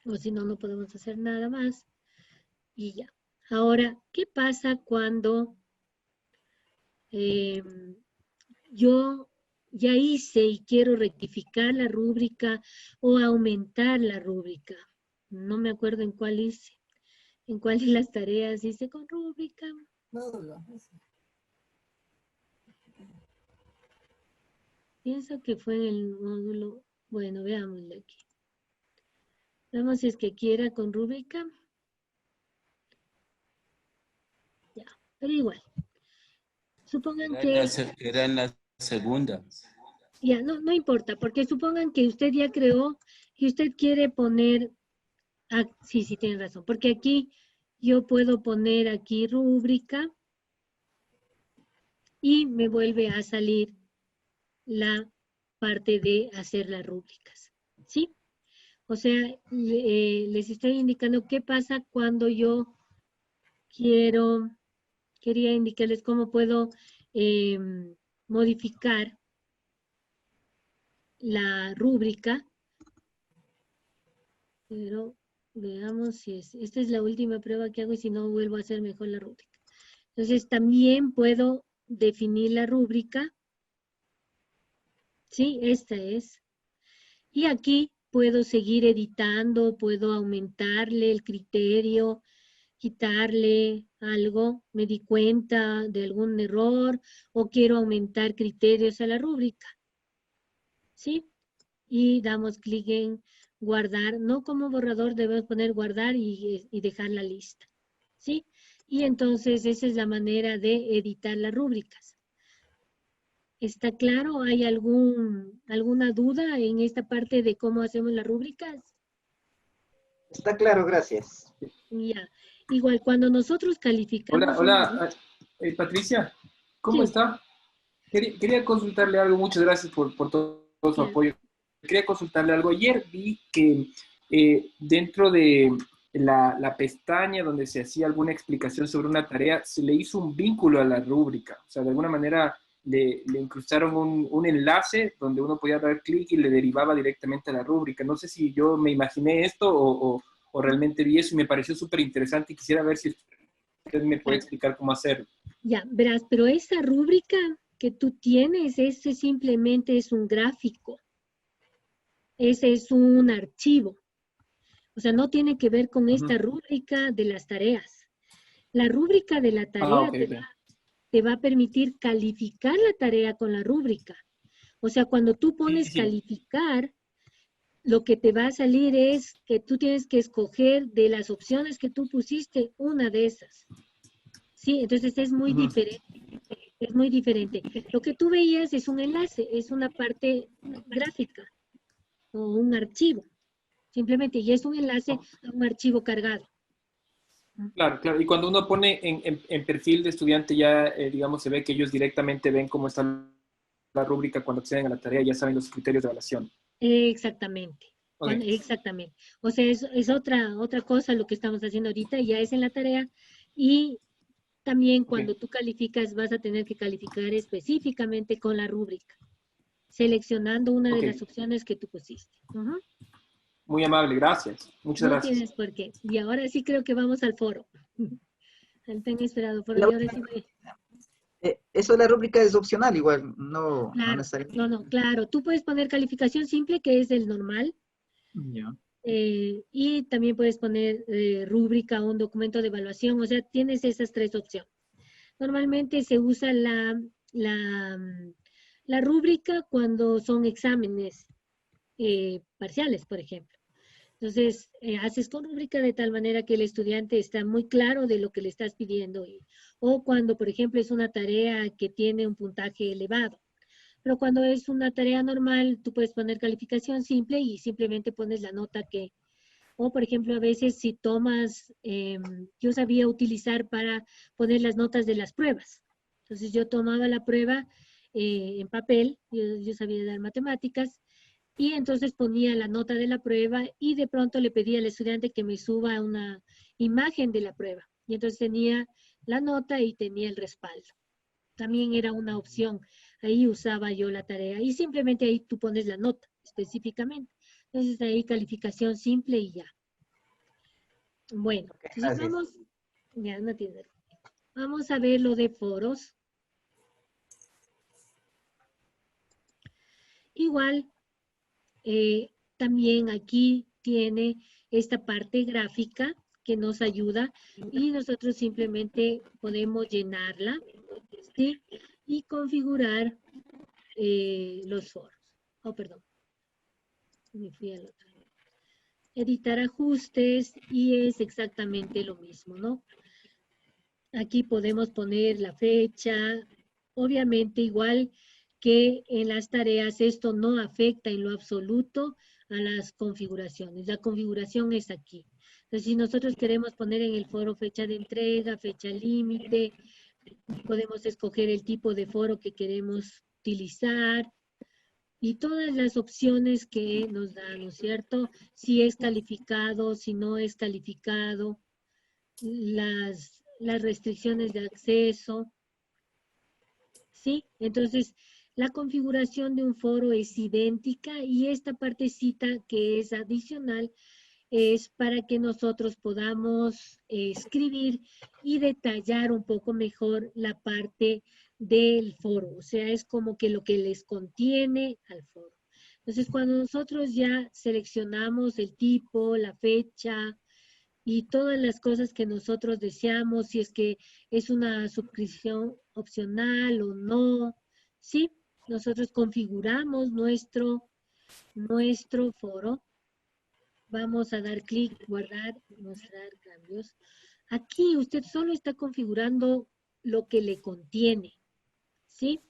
o si no, no podemos hacer nada más. Y ya. Ahora, ¿qué pasa cuando yo ya hice y quiero rectificar la rúbrica o aumentar la rúbrica? No me acuerdo en cuál hice. En cuál de las tareas hice con rúbrica. Módulo. Pienso que fue en el módulo. Bueno, veámosle aquí. Veamos si es que quiera con rúbrica. Ya, pero igual. Supongan que... Era en la segunda. Ya, no importa, porque supongan que usted ya creó y usted quiere poner... Ah, sí, tiene razón, porque aquí yo puedo poner aquí rúbrica y me vuelve a salir la parte de hacer las rúbricas, ¿sí? O sea, les estoy indicando qué pasa cuando yo quería indicarles cómo puedo modificar la rúbrica, pero veamos si esta es la última prueba que hago y si no vuelvo a hacer mejor la rúbrica. Entonces también puedo definir la rúbrica. Sí, esta es. Y aquí puedo seguir editando, puedo aumentarle el criterio, quitarle algo, me di cuenta de algún error o quiero aumentar criterios a la rúbrica. ¿Sí? Y damos clic en guardar, no como borrador, debemos poner guardar y dejar la lista. ¿Sí? Y entonces esa es la manera de editar las rúbricas. ¿Está claro? ¿Hay alguna duda en esta parte de cómo hacemos las rúbricas? Está claro, gracias. Ya. Igual, cuando nosotros calificamos... Hola, Patricia, ¿cómo está? Quería consultarle algo, muchas gracias por todo su apoyo. Quería consultarle algo. Ayer vi que dentro de la pestaña donde se hacía alguna explicación sobre una tarea, se le hizo un vínculo a la rúbrica. O sea, de alguna manera le incrustaron un enlace donde uno podía dar clic y le derivaba directamente a la rúbrica. No sé si yo me imaginé esto o realmente vi eso y me pareció súper interesante y quisiera ver si usted me puede explicar cómo hacerlo. Ya, verás, pero esa rúbrica que tú tienes, ese simplemente es un gráfico. Ese es un archivo. O sea, no tiene que ver con esta rúbrica de las tareas. La rúbrica de la tarea te va a permitir calificar la tarea con la rúbrica. O sea, cuando tú pones calificar, lo que te va a salir es que tú tienes que escoger de las opciones que tú pusiste una de esas. Sí, entonces es muy diferente. Es muy diferente. Lo que tú veías es un enlace, es una parte gráfica o un archivo. Simplemente, y es un enlace a un archivo cargado. Claro, claro. Y cuando uno pone en perfil de estudiante ya, digamos, se ve que ellos directamente ven cómo está la rúbrica cuando acceden a la tarea, ya saben los criterios de evaluación. Exactamente. Okay. Exactamente. O sea, es otra cosa lo que estamos haciendo ahorita, ya es en la tarea. Y también cuando tú calificas vas a tener que calificar específicamente con la rúbrica, seleccionando una de las opciones que tú pusiste. Muy amable, gracias. Muchas gracias. No tienes por qué. Y ahora sí creo que vamos al foro. Tan esperado foro. Y ahora sí eso de la rúbrica es opcional igual, no, claro, no necesariamente. No, claro. Tú puedes poner calificación simple, que es el normal. Ya. Y también puedes poner rúbrica o un documento de evaluación. O sea, tienes esas tres opciones. Normalmente se usa la rúbrica cuando son exámenes parciales, por ejemplo. Entonces, haces con rúbrica de tal manera que el estudiante está muy claro de lo que le estás pidiendo. O cuando, por ejemplo, es una tarea que tiene un puntaje elevado. Pero cuando es una tarea normal, tú puedes poner calificación simple y simplemente pones la nota que, o por ejemplo, a veces si tomas, yo sabía utilizar para poner las notas de las pruebas. Entonces yo tomaba la prueba en papel, yo sabía dar matemáticas, y entonces ponía la nota de la prueba y de pronto le pedía al estudiante que me suba una imagen de la prueba. Y entonces tenía la nota y tenía el respaldo. También era una opción. Ahí usaba yo la tarea y simplemente ahí tú pones la nota específicamente. Entonces ahí calificación simple y ya. Bueno, entonces vamos, ya no tiene. Vamos a ver lo de foros. Igual, también aquí tiene esta parte gráfica que nos ayuda y nosotros simplemente podemos llenarla, ¿sí? Y configurar los foros. Oh, perdón. Me fui al otro. Editar ajustes y es exactamente lo mismo, ¿no? Aquí podemos poner la fecha. Obviamente igual que en las tareas esto no afecta en lo absoluto a las configuraciones. La configuración es aquí. Entonces, si nosotros queremos poner en el foro fecha de entrega, fecha límite, podemos escoger el tipo de foro que queremos utilizar y todas las opciones que nos dan, ¿no es cierto? Si es calificado, si no es calificado, las restricciones de acceso, ¿sí? Entonces, la configuración de un foro es idéntica y esta partecita que es adicional es para que nosotros podamos escribir y detallar un poco mejor la parte del foro. O sea, es como que lo que les contiene al foro. Entonces, cuando nosotros ya seleccionamos el tipo, la fecha y todas las cosas que nosotros deseamos, si es que es una suscripción opcional o no, ¿sí? Nosotros configuramos nuestro foro. Vamos a dar clic, guardar, mostrar cambios. Aquí usted solo está configurando lo que le contiene, ¿sí?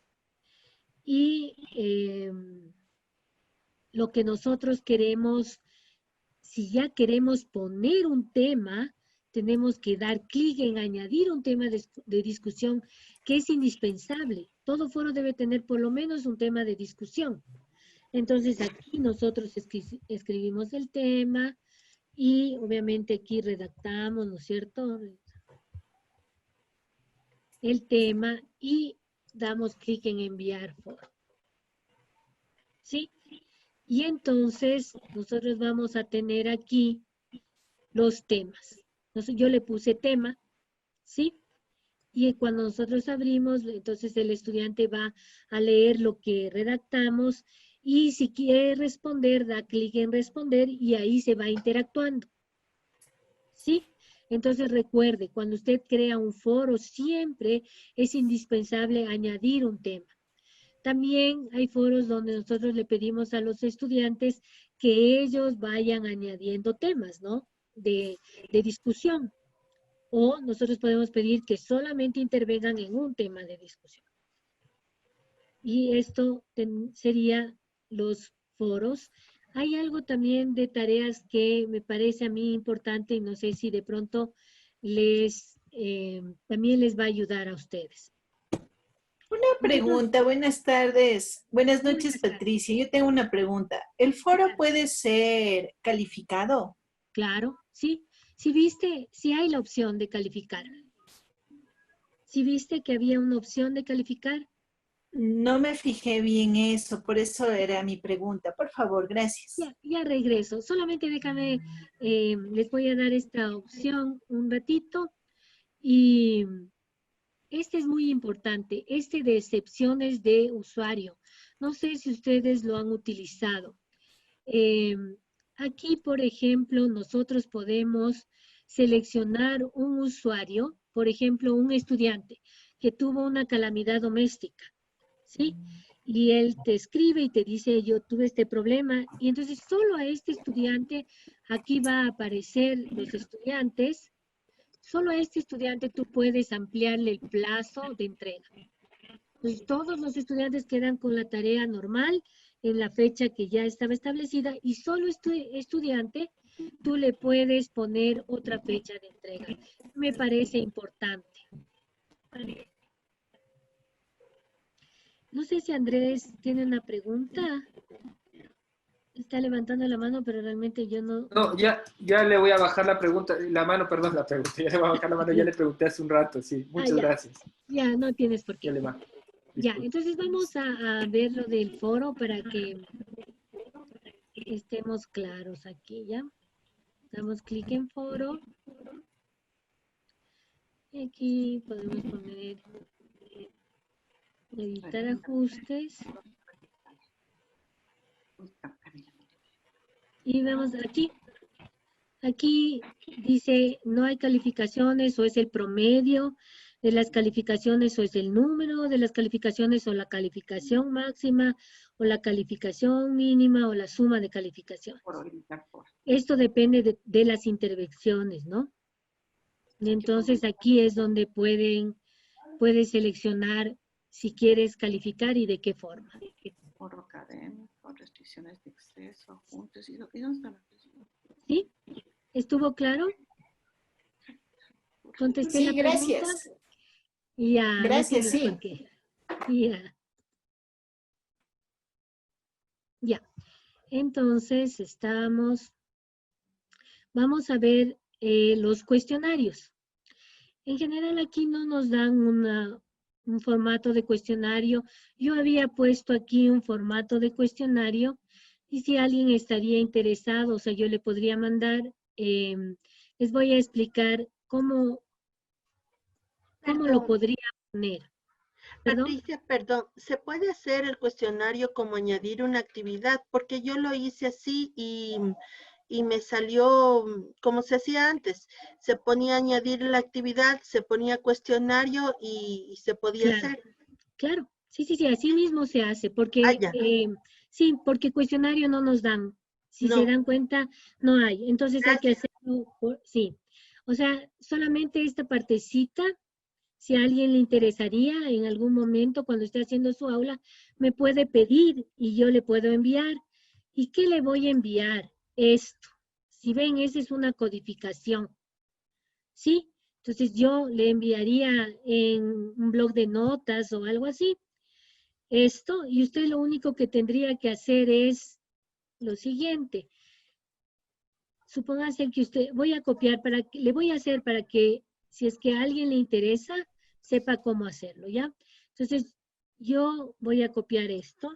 Y lo que nosotros queremos, si ya queremos poner un tema, tenemos que dar clic en añadir un tema de discusión que es indispensable. Todo foro debe tener por lo menos un tema de discusión. Entonces aquí nosotros escribimos el tema y obviamente aquí redactamos, ¿no es cierto? El tema y damos clic en enviar foro. ¿Sí? Y entonces nosotros vamos a tener aquí los temas. Entonces yo le puse tema, ¿sí? Y cuando nosotros abrimos, entonces el estudiante va a leer lo que redactamos y si quiere responder, da clic en responder y ahí se va interactuando. ¿Sí? Entonces recuerde, cuando usted crea un foro, siempre es indispensable añadir un tema. También hay foros donde nosotros le pedimos a los estudiantes que ellos vayan añadiendo temas, ¿no? De discusión. O nosotros podemos pedir que solamente intervengan en un tema de discusión. Y esto sería los foros. Hay algo también de tareas que me parece a mí importante y no sé si de pronto también les va a ayudar a ustedes. Una pregunta, buenas tardes. Buenas noches, Patricia. Yo tengo una pregunta. ¿El foro puede ser calificado? Claro, sí. Si viste, sí hay la opción de calificar. ¿Sí viste que había una opción de calificar? No me fijé bien eso, por eso era mi pregunta. Por favor, gracias. Ya regreso. Solamente déjame, les voy a dar esta opción un ratito. Y este es muy importante, este de excepciones de usuario. No sé si ustedes lo han utilizado. Aquí, por ejemplo, nosotros podemos seleccionar un usuario, por ejemplo, un estudiante que tuvo una calamidad doméstica, ¿sí? Y él te escribe y te dice, yo tuve este problema, y entonces solo a este estudiante, aquí va a aparecer los estudiantes, solo a este estudiante tú puedes ampliarle el plazo de entrega. Entonces, todos los estudiantes quedan con la tarea normal en la fecha que ya estaba establecida y solo estudiante tú le puedes poner otra fecha de entrega. Me parece importante. No sé si Andrés tiene una pregunta. Está levantando la mano, pero realmente yo no... No, ya le voy a bajar la pregunta, la mano, perdón, la pregunta. Ya le voy a bajar la mano, ya le pregunté hace un rato, sí. Muchas ya. gracias. Ya, no tienes por qué. Ya le bajo. Ya, entonces vamos a ver lo del foro para que estemos claros aquí, ¿ya? Damos clic en foro. Y aquí podemos poner editar ajustes. Y vemos aquí. Aquí dice no hay calificaciones o es el promedio de las calificaciones o es el número de las calificaciones o la calificación máxima o la calificación mínima o la suma de calificaciones. Esto depende de las intervenciones, ¿no? Y entonces aquí es donde puedes seleccionar si quieres calificar y de qué forma. Foro académico, restricciones de acceso, apuntes, ¿y dónde están las restricciones? ¿Sí? ¿Estuvo claro? ¿Contesté Sí, la pregunta? gracias. Ya. Gracias, no sí. por qué. Ya. Ya. Entonces, vamos a ver los cuestionarios. En general aquí no nos dan un formato de cuestionario. Yo había puesto aquí un formato de cuestionario y si alguien estaría interesado, o sea, yo le podría mandar, les voy a explicar cómo lo podría poner. ¿Perdón? Patricia, perdón, ¿se puede hacer el cuestionario como añadir una actividad? Porque yo lo hice así y me salió como se hacía antes. Se ponía añadir la actividad, se ponía cuestionario y se podía hacer. Claro, sí, así mismo se hace, porque sí, porque cuestionario no nos dan. Si se dan cuenta, no hay. Entonces hay que hacerlo, sí. O sea, solamente esta partecita, si a alguien le interesaría en algún momento cuando esté haciendo su aula, me puede pedir y yo le puedo enviar. ¿Y qué le voy a enviar? Esto. Si ven, esa es una codificación. ¿Sí? Entonces yo le enviaría en un blog de notas o algo así. Esto, y usted lo único que tendría que hacer es lo siguiente. Supóngase que usted, voy a copiar, le voy a hacer para que, si es que a alguien le interesa, sepa cómo hacerlo, ¿ya? Entonces, yo voy a copiar esto.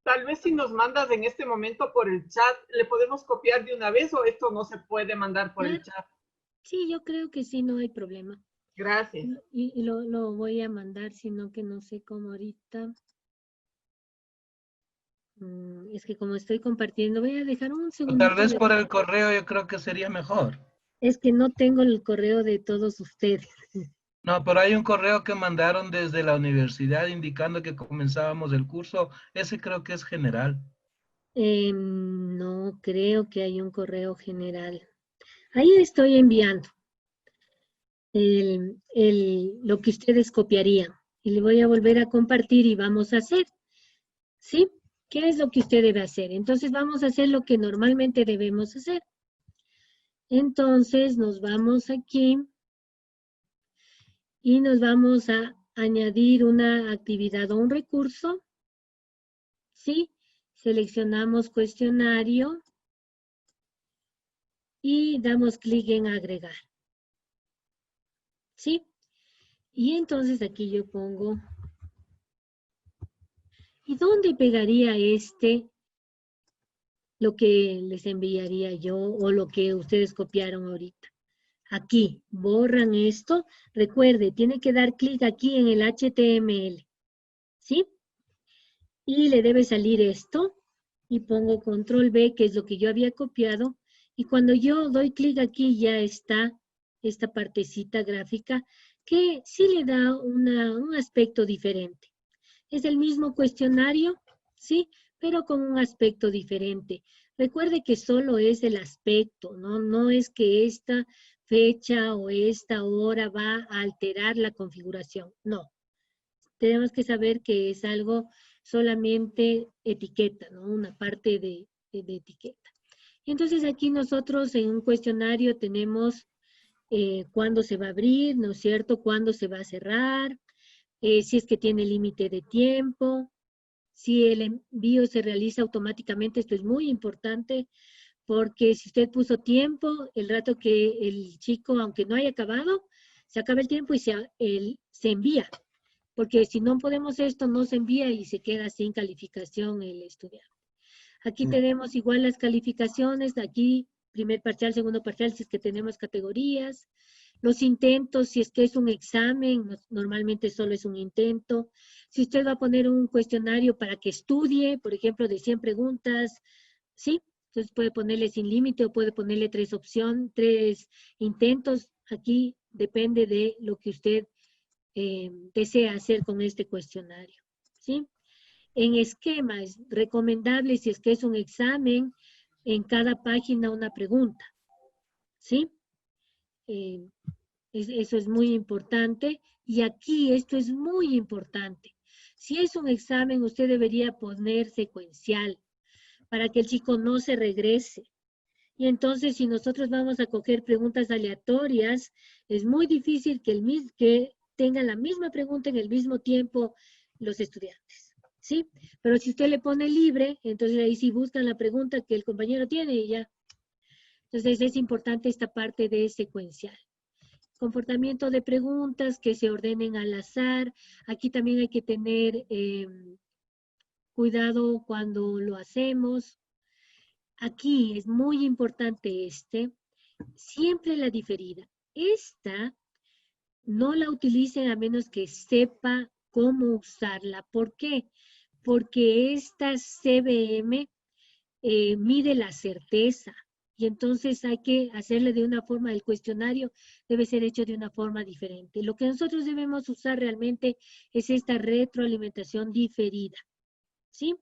Tal vez si nos mandas en este momento por el chat, ¿le podemos copiar de una vez o esto no se puede mandar por el chat? Sí, yo creo que sí, no hay problema. Gracias. Y lo voy a mandar, sino que no sé cómo ahorita. Es que como estoy compartiendo, voy a dejar un segundo. Tal vez por el correo yo creo que sería mejor. Es que no tengo el correo de todos ustedes. No, pero hay un correo que mandaron desde la universidad indicando que comenzábamos el curso. Ese creo que es general. No creo que hay un correo general. Ahí estoy enviando lo que ustedes copiarían. Y le voy a volver a compartir y vamos a hacer. ¿Sí? ¿Qué es lo que usted debe hacer? Entonces vamos a hacer lo que normalmente debemos hacer. Entonces nos vamos aquí y nos vamos a añadir una actividad o un recurso. ¿Sí? Seleccionamos cuestionario y damos clic en agregar. ¿Sí? Y entonces aquí yo pongo, ¿y dónde pegaría lo que les enviaría yo o lo que ustedes copiaron ahorita? Aquí, borran esto. Recuerde, tiene que dar clic aquí en el HTML. ¿Sí? Y le debe salir esto. Y pongo control B, que es lo que yo había copiado. Y cuando yo doy clic aquí, ya está esta partecita gráfica que sí le da un aspecto diferente. Es el mismo cuestionario, ¿sí? Pero con un aspecto diferente. Recuerde que solo es el aspecto, ¿no? No es que esta fecha o esta hora va a alterar la configuración, no. tenemos que saber que es algo solamente etiqueta, ¿no? Una parte de etiqueta. Entonces aquí nosotros en un cuestionario tenemos cuándo se va a abrir, ¿no es cierto? Cuándo se va a cerrar, si es que tiene límite de tiempo, si el envío se realiza automáticamente. Esto es muy importante porque si usted puso tiempo, el rato que el chico, aunque no haya acabado, se acaba el tiempo y se envía. Porque si no podemos esto, no se envía y se queda sin calificación el estudiante. Aquí tenemos igual las calificaciones, aquí primer parcial, segundo parcial, si es que tenemos categorías. Los intentos, si es que es un examen, normalmente solo es un intento. Si usted va a poner un cuestionario para que estudie, por ejemplo, de 100 preguntas, ¿sí? Entonces puede ponerle sin límite o puede ponerle 3 intentos. Aquí depende de lo que usted desea hacer con este cuestionario, ¿sí? En esquema es recomendable, si es que es un examen, en cada página una pregunta, ¿sí? Eso es muy importante. Y aquí esto es muy importante. Si es un examen, usted debería poner secuencial para que el chico no se regrese. Y entonces, si nosotros vamos a coger preguntas aleatorias, es muy difícil que tengan la misma pregunta en el mismo tiempo los estudiantes, ¿sí? Pero si usted le pone libre, entonces ahí sí buscan la pregunta que el compañero tiene y ya. Entonces es importante esta parte de secuencial. Comportamiento de preguntas que se ordenen al azar. Aquí también hay que tener cuidado cuando lo hacemos. Aquí es muy importante siempre la diferida. Esta no la utilicen a menos que sepa cómo usarla. ¿Por qué? Porque esta CBM mide la certeza. Y entonces hay que hacerle de una forma, el cuestionario debe ser hecho de una forma diferente. Lo que nosotros debemos usar realmente es esta retroalimentación diferida, ¿sí?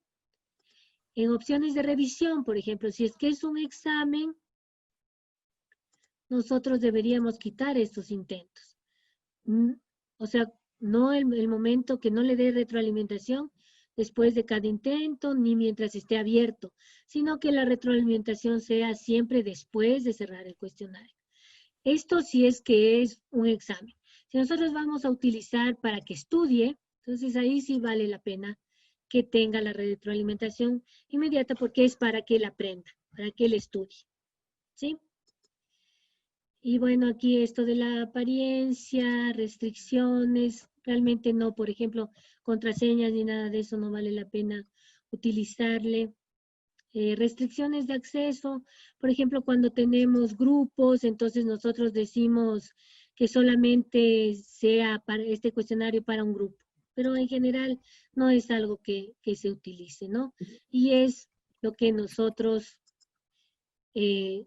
En opciones de revisión, por ejemplo, si es que es un examen, nosotros deberíamos quitar estos intentos. O sea, no el momento que no le dé retroalimentación después de cada intento, ni mientras esté abierto, sino que la retroalimentación sea siempre después de cerrar el cuestionario. Esto sí es que es un examen. Si nosotros vamos a utilizar para que estudie, entonces ahí sí vale la pena que tenga la retroalimentación inmediata porque es para que él aprenda, para que él estudie, ¿sí? Y bueno, aquí esto de la apariencia, restricciones, realmente no, por ejemplo, contraseñas ni nada de eso no vale la pena utilizarle. Restricciones de acceso, por ejemplo, cuando tenemos grupos, entonces nosotros decimos que solamente sea para este cuestionario para un grupo, pero en general no es algo que se utilice, ¿no? Y es lo que nosotros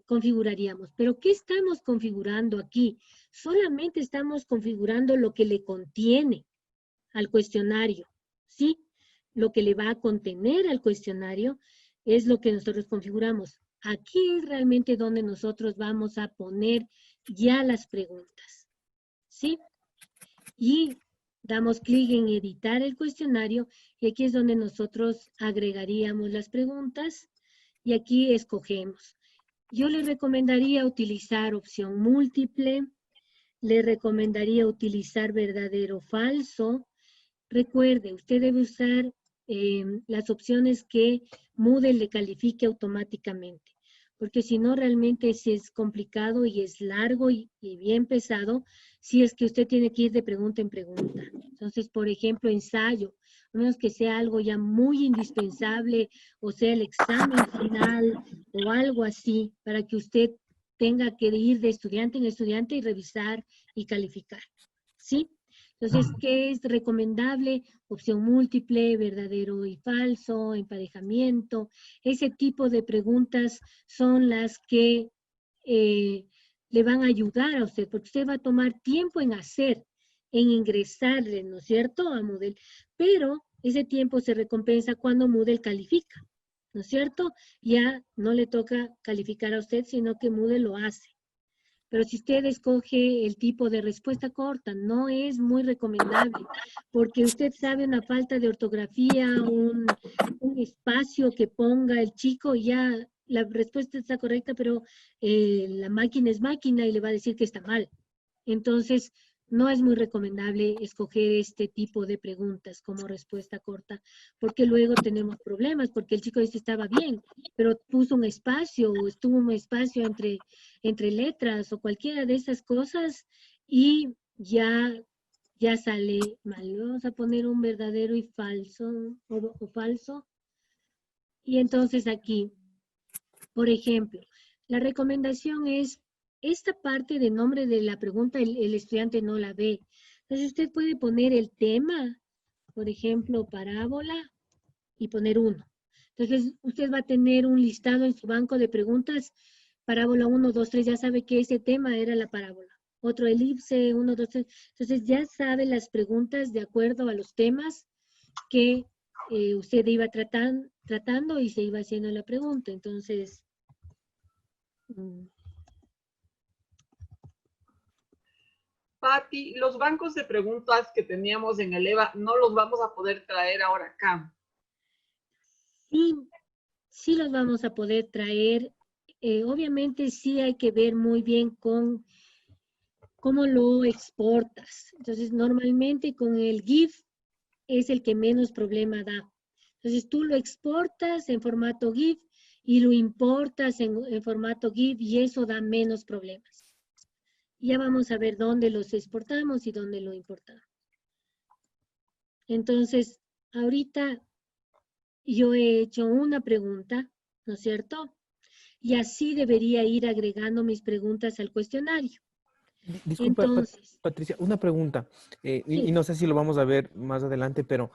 configuraríamos. Pero ¿qué estamos configurando aquí? Solamente estamos configurando lo que le contiene al cuestionario, ¿sí? Lo que le va a contener al cuestionario es lo que nosotros configuramos. Aquí es realmente donde nosotros vamos a poner ya las preguntas, ¿sí? Y damos clic en editar el cuestionario y aquí es donde nosotros agregaríamos las preguntas y aquí escogemos. Yo le recomendaría utilizar opción múltiple, le recomendaría utilizar verdadero o falso. Recuerde, usted debe usar las opciones que Moodle le califique automáticamente, porque si no realmente sí es complicado y es largo y bien pesado, si es que usted tiene que ir de pregunta en pregunta. Entonces, por ejemplo, ensayo, a menos que sea algo ya muy indispensable, o sea, el examen final o algo así, para que usted tenga que ir de estudiante en estudiante y revisar y calificar, ¿sí? Entonces, ¿qué es recomendable? Opción múltiple, verdadero y falso, emparejamiento. Ese tipo de preguntas son las que le van a ayudar a usted, porque usted va a tomar tiempo en hacer, en ingresarle, ¿no es cierto?, a Moodle. Pero ese tiempo se recompensa cuando Moodle califica, ¿no es cierto? Ya no le toca calificar a usted, sino que Moodle lo hace. Pero si usted escoge el tipo de respuesta corta, no es muy recomendable, porque usted sabe una falta de ortografía, un espacio que ponga el chico, ya la respuesta está correcta, pero la máquina es máquina y le va a decir que está mal. Entonces, no es muy recomendable escoger este tipo de preguntas como respuesta corta, porque luego tenemos problemas, porque el chico dice estaba bien, pero puso un espacio, o estuvo un espacio entre letras, o cualquiera de esas cosas, y ya sale mal. Vamos a poner un verdadero y falso, o falso. Y entonces aquí, por ejemplo, la recomendación es esta parte de nombre de la pregunta, el estudiante no la ve. Entonces usted puede poner el tema, por ejemplo, parábola, y poner 1. Entonces usted va a tener un listado en su banco de preguntas, parábola 1, 2, 3, ya sabe que ese tema era la parábola. Otro elipse, 1, 2, 3. Entonces ya sabe las preguntas de acuerdo a los temas que usted iba tratando y se iba haciendo la pregunta. Entonces... Pati, los bancos de preguntas que teníamos en el EVA, no los vamos a poder traer ahora acá. Sí los vamos a poder traer. Obviamente sí hay que ver muy bien con cómo lo exportas. Entonces, normalmente con el GIF es el que menos problema da. Entonces, tú lo exportas en formato GIF y lo importas en formato GIF y eso da menos problemas. Ya vamos a ver dónde los exportamos y dónde lo importamos. Entonces, ahorita yo he hecho una pregunta, ¿no es cierto? Y así debería ir agregando mis preguntas al cuestionario. Disculpa, Entonces, Patricia, una pregunta. sí. Y no sé si lo vamos a ver más adelante, pero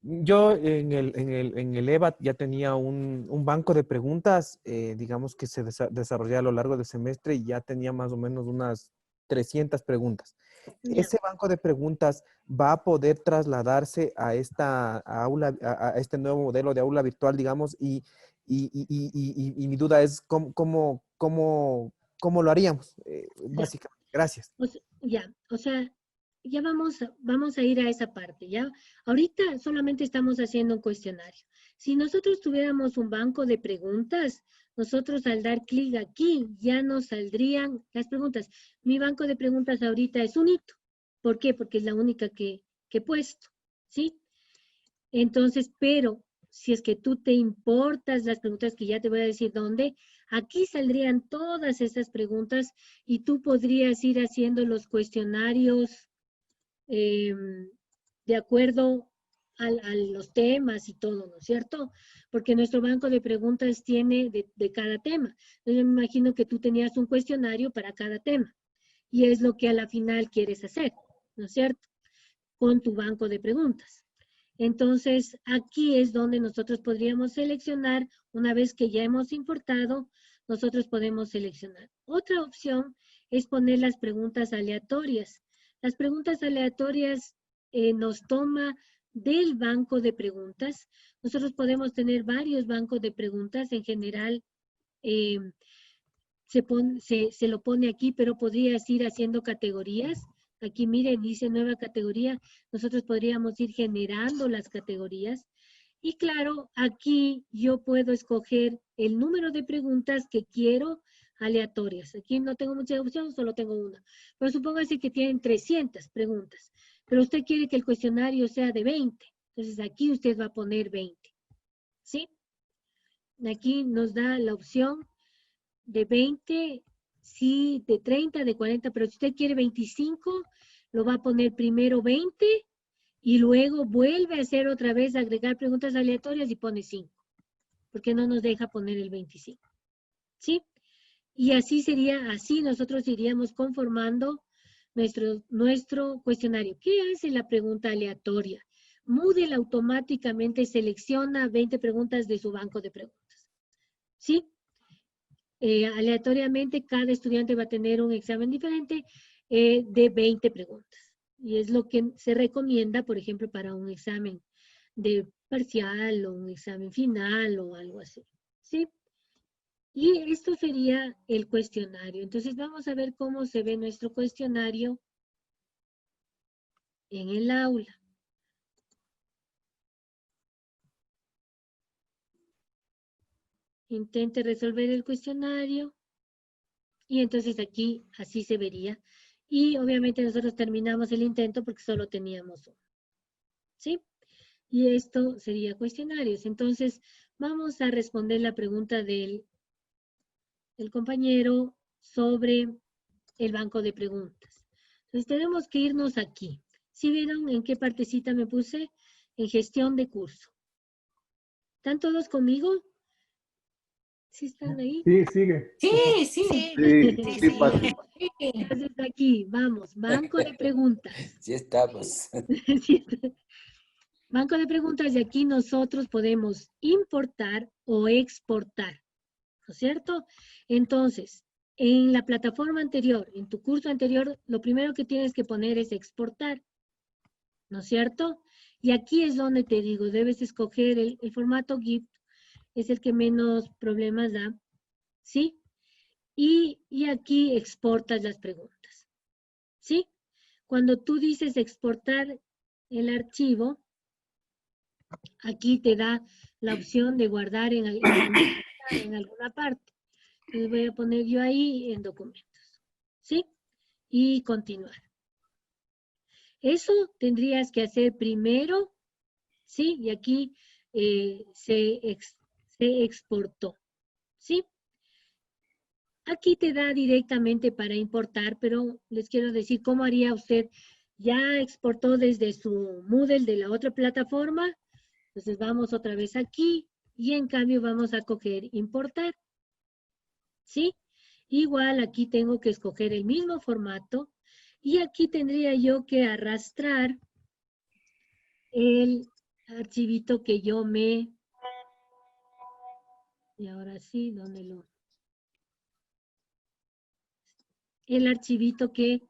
yo en el EVA ya tenía un banco de preguntas, digamos que se desarrollaba a lo largo del semestre y ya tenía más o menos unas 300 preguntas. ¿Ese banco de preguntas va a poder trasladarse a esta aula, a este nuevo modelo de aula virtual, digamos? Y mi duda es cómo lo haríamos, básicamente. Gracias. O sea, ya vamos a ir a esa parte, ¿ya? Ahorita solamente estamos haciendo un cuestionario. Si nosotros tuviéramos un banco de preguntas, nosotros al dar clic aquí ya nos saldrían las preguntas. Mi banco de preguntas ahorita es un hito. ¿Por qué? Porque es la única que he puesto, ¿sí? Entonces, pero si es que tú te importas las preguntas que ya te voy a decir dónde, aquí saldrían todas esas preguntas y tú podrías ir haciendo los cuestionarios de acuerdo a los temas y todo, ¿no es cierto? Porque nuestro banco de preguntas tiene de cada tema. Entonces, yo me imagino que tú tenías un cuestionario para cada tema. Y es lo que a la final quieres hacer, ¿no es cierto? Con tu banco de preguntas. Entonces, aquí es donde nosotros podríamos seleccionar, una vez que ya hemos importado, nosotros podemos seleccionar. Otra opción es poner las preguntas aleatorias. Las preguntas aleatorias nos toma del banco de preguntas. Nosotros podemos tener varios bancos de preguntas. En general, se lo pone aquí, pero podrías ir haciendo categorías. Aquí miren, dice nueva categoría. Nosotros podríamos ir generando las categorías. Y claro, aquí yo puedo escoger el número de preguntas que quiero aleatorias. Aquí no tengo mucha opción, solo tengo una. Pero supóngase que tienen 300 preguntas. Pero usted quiere que el cuestionario sea de 20. Entonces aquí usted va a poner 20. ¿Sí? Aquí nos da la opción de 20, sí, de 30, de 40, pero si usted quiere 25, lo va a poner primero 20 y luego vuelve a hacer otra vez, agregar preguntas aleatorias y pone 5, porque no nos deja poner el 25, ¿sí? Y así sería, así nosotros iríamos conformando nuestro cuestionario. ¿Qué hace la pregunta aleatoria? Moodle automáticamente selecciona 20 preguntas de su banco de preguntas, ¿sí? Aleatoriamente cada estudiante va a tener un examen diferente de 20 preguntas. Y es lo que se recomienda, por ejemplo, para un examen de parcial o un examen final o algo así. ¿Sí? Y esto sería el cuestionario. Entonces vamos a ver cómo se ve nuestro cuestionario en el aula. Intente resolver el cuestionario. Y entonces aquí así se vería. Y obviamente nosotros terminamos el intento porque solo teníamos uno. ¿Sí? Y esto sería cuestionarios. Entonces vamos a responder la pregunta del compañero sobre el banco de preguntas. Entonces tenemos que irnos aquí. ¿Sí vieron en qué partecita me puse? En gestión de curso. ¿Están todos conmigo? ¿Sí están ahí? Sí, sigue. Sí, Sí, Pati. Entonces aquí, vamos, banco de preguntas. Sí estamos. Sí, banco de preguntas y aquí nosotros podemos importar o exportar, ¿no es cierto? Entonces, en la plataforma anterior, en tu curso anterior, lo primero que tienes que poner es exportar, ¿no es cierto? Y aquí es donde te digo, debes escoger el formato GIF, es el que menos problemas da, ¿sí? Y aquí exportas las preguntas, ¿sí? Cuando tú dices exportar el archivo, aquí te da la opción de guardar en alguna parte. Entonces voy a poner yo ahí en documentos, ¿sí? Y continuar. Eso tendrías que hacer primero, ¿sí? Y aquí se exportó, ¿sí? Aquí te da directamente para importar, pero les quiero decir cómo haría usted. Ya exportó desde su Moodle de la otra plataforma. Entonces vamos otra vez aquí y en cambio vamos a coger importar. ¿Sí? Igual aquí tengo que escoger el mismo formato y aquí tendría yo que arrastrar el archivito que yo me... Y ahora sí, ¿dónde lo...? El archivito que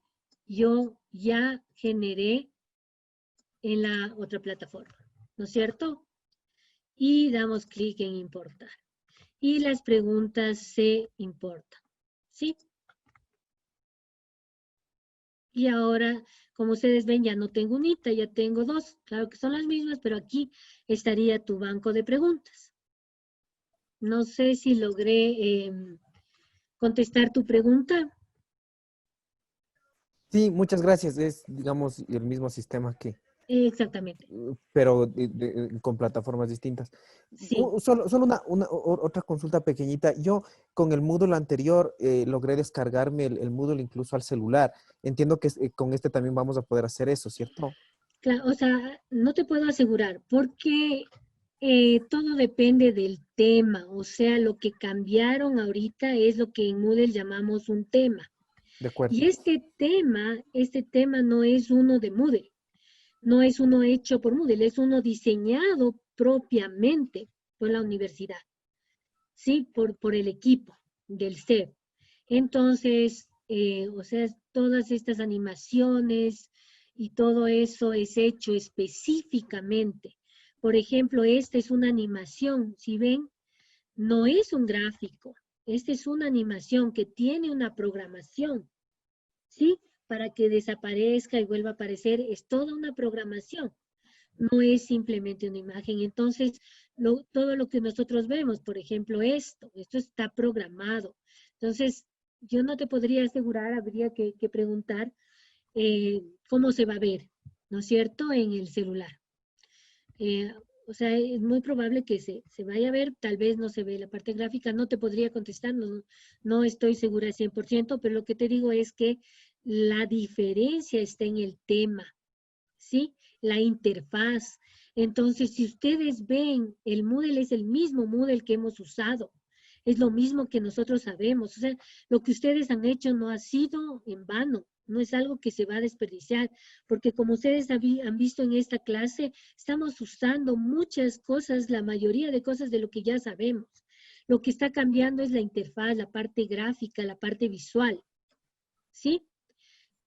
yo ya generé en la otra plataforma, ¿no es cierto? Y damos clic en importar. Y las preguntas se importan, ¿sí? Y ahora, como ustedes ven, ya no tengo unita, ya tengo dos. Claro que son las mismas, pero aquí estaría tu banco de preguntas. No sé si logré contestar tu pregunta. Sí, muchas gracias. Es, digamos, el mismo sistema que... Exactamente. Pero con plataformas distintas. Sí. Solo otra consulta pequeñita. Yo con el Moodle anterior logré descargarme el Moodle incluso al celular. Entiendo que con este también vamos a poder hacer eso, ¿cierto? Claro, o sea, no te puedo asegurar porque todo depende del tema. O sea, lo que cambiaron ahorita es lo que en Moodle llamamos un tema. De acuerdo. Y este tema no es uno de Moodle. No es uno hecho por Moodle, es uno diseñado propiamente por la universidad, ¿sí? Por el equipo del CEP. Entonces, o sea, todas estas animaciones y todo eso es hecho específicamente. Por ejemplo, esta es una animación, si ven, no es un gráfico. Esta es una animación que tiene una programación, ¿sí? Para que desaparezca y vuelva a aparecer, es toda una programación, no es simplemente una imagen. Entonces, todo lo que nosotros vemos, por ejemplo, esto está programado. Entonces, yo no te podría asegurar, habría que preguntar cómo se va a ver, ¿no es cierto?, en el celular. O sea, es muy probable que se vaya a ver, tal vez no se ve la parte gráfica, no te podría contestar, no estoy segura al 100%, pero lo que te digo es que la diferencia está en el tema, ¿sí? La interfaz. Entonces, si ustedes ven, el Moodle es el mismo Moodle que hemos usado, es lo mismo que nosotros sabemos, o sea, lo que ustedes han hecho no ha sido en vano. No es algo que se va a desperdiciar, porque como ustedes han visto en esta clase, estamos usando muchas cosas, la mayoría de cosas de lo que ya sabemos. Lo que está cambiando es la interfaz, la parte gráfica, la parte visual, ¿sí?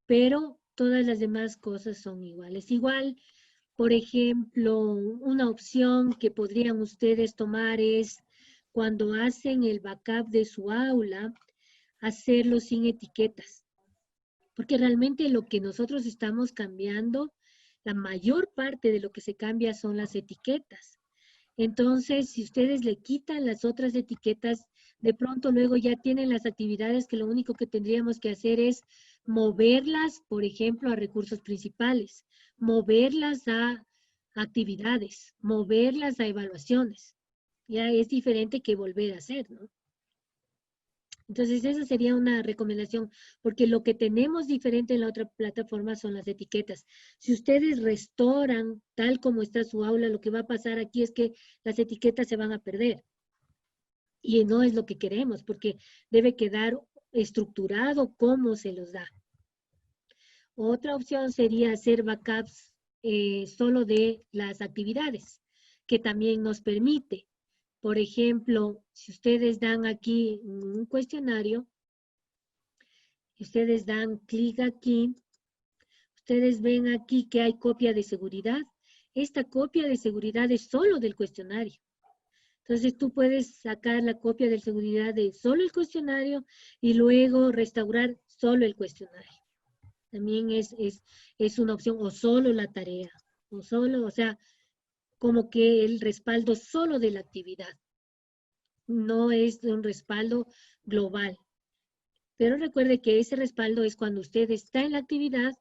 Pero todas las demás cosas son iguales. Igual, por ejemplo, una opción que podrían ustedes tomar es cuando hacen el backup de su aula, hacerlo sin etiquetas. Porque realmente lo que nosotros estamos cambiando, la mayor parte de lo que se cambia son las etiquetas. Entonces, si ustedes le quitan las otras etiquetas, de pronto luego ya tienen las actividades que lo único que tendríamos que hacer es moverlas, por ejemplo, a recursos principales, moverlas a actividades, moverlas a evaluaciones. Ya es diferente que volver a hacer, ¿no? Entonces, esa sería una recomendación, porque lo que tenemos diferente en la otra plataforma son las etiquetas. Si ustedes restauran tal como está su aula, lo que va a pasar aquí es que las etiquetas se van a perder. Y no es lo que queremos, porque debe quedar estructurado cómo se los da. Otra opción sería hacer backups solo de las actividades, que también nos permite. Por ejemplo, si ustedes dan aquí un cuestionario, ustedes dan clic aquí, ustedes ven aquí que hay copia de seguridad. Esta copia de seguridad es solo del cuestionario. Entonces tú puedes sacar la copia de seguridad de solo el cuestionario y luego restaurar solo el cuestionario. También es una opción, o solo la tarea, o solo, o sea, como que el respaldo solo de la actividad. No es un respaldo global. Pero recuerde que ese respaldo es cuando usted está en la actividad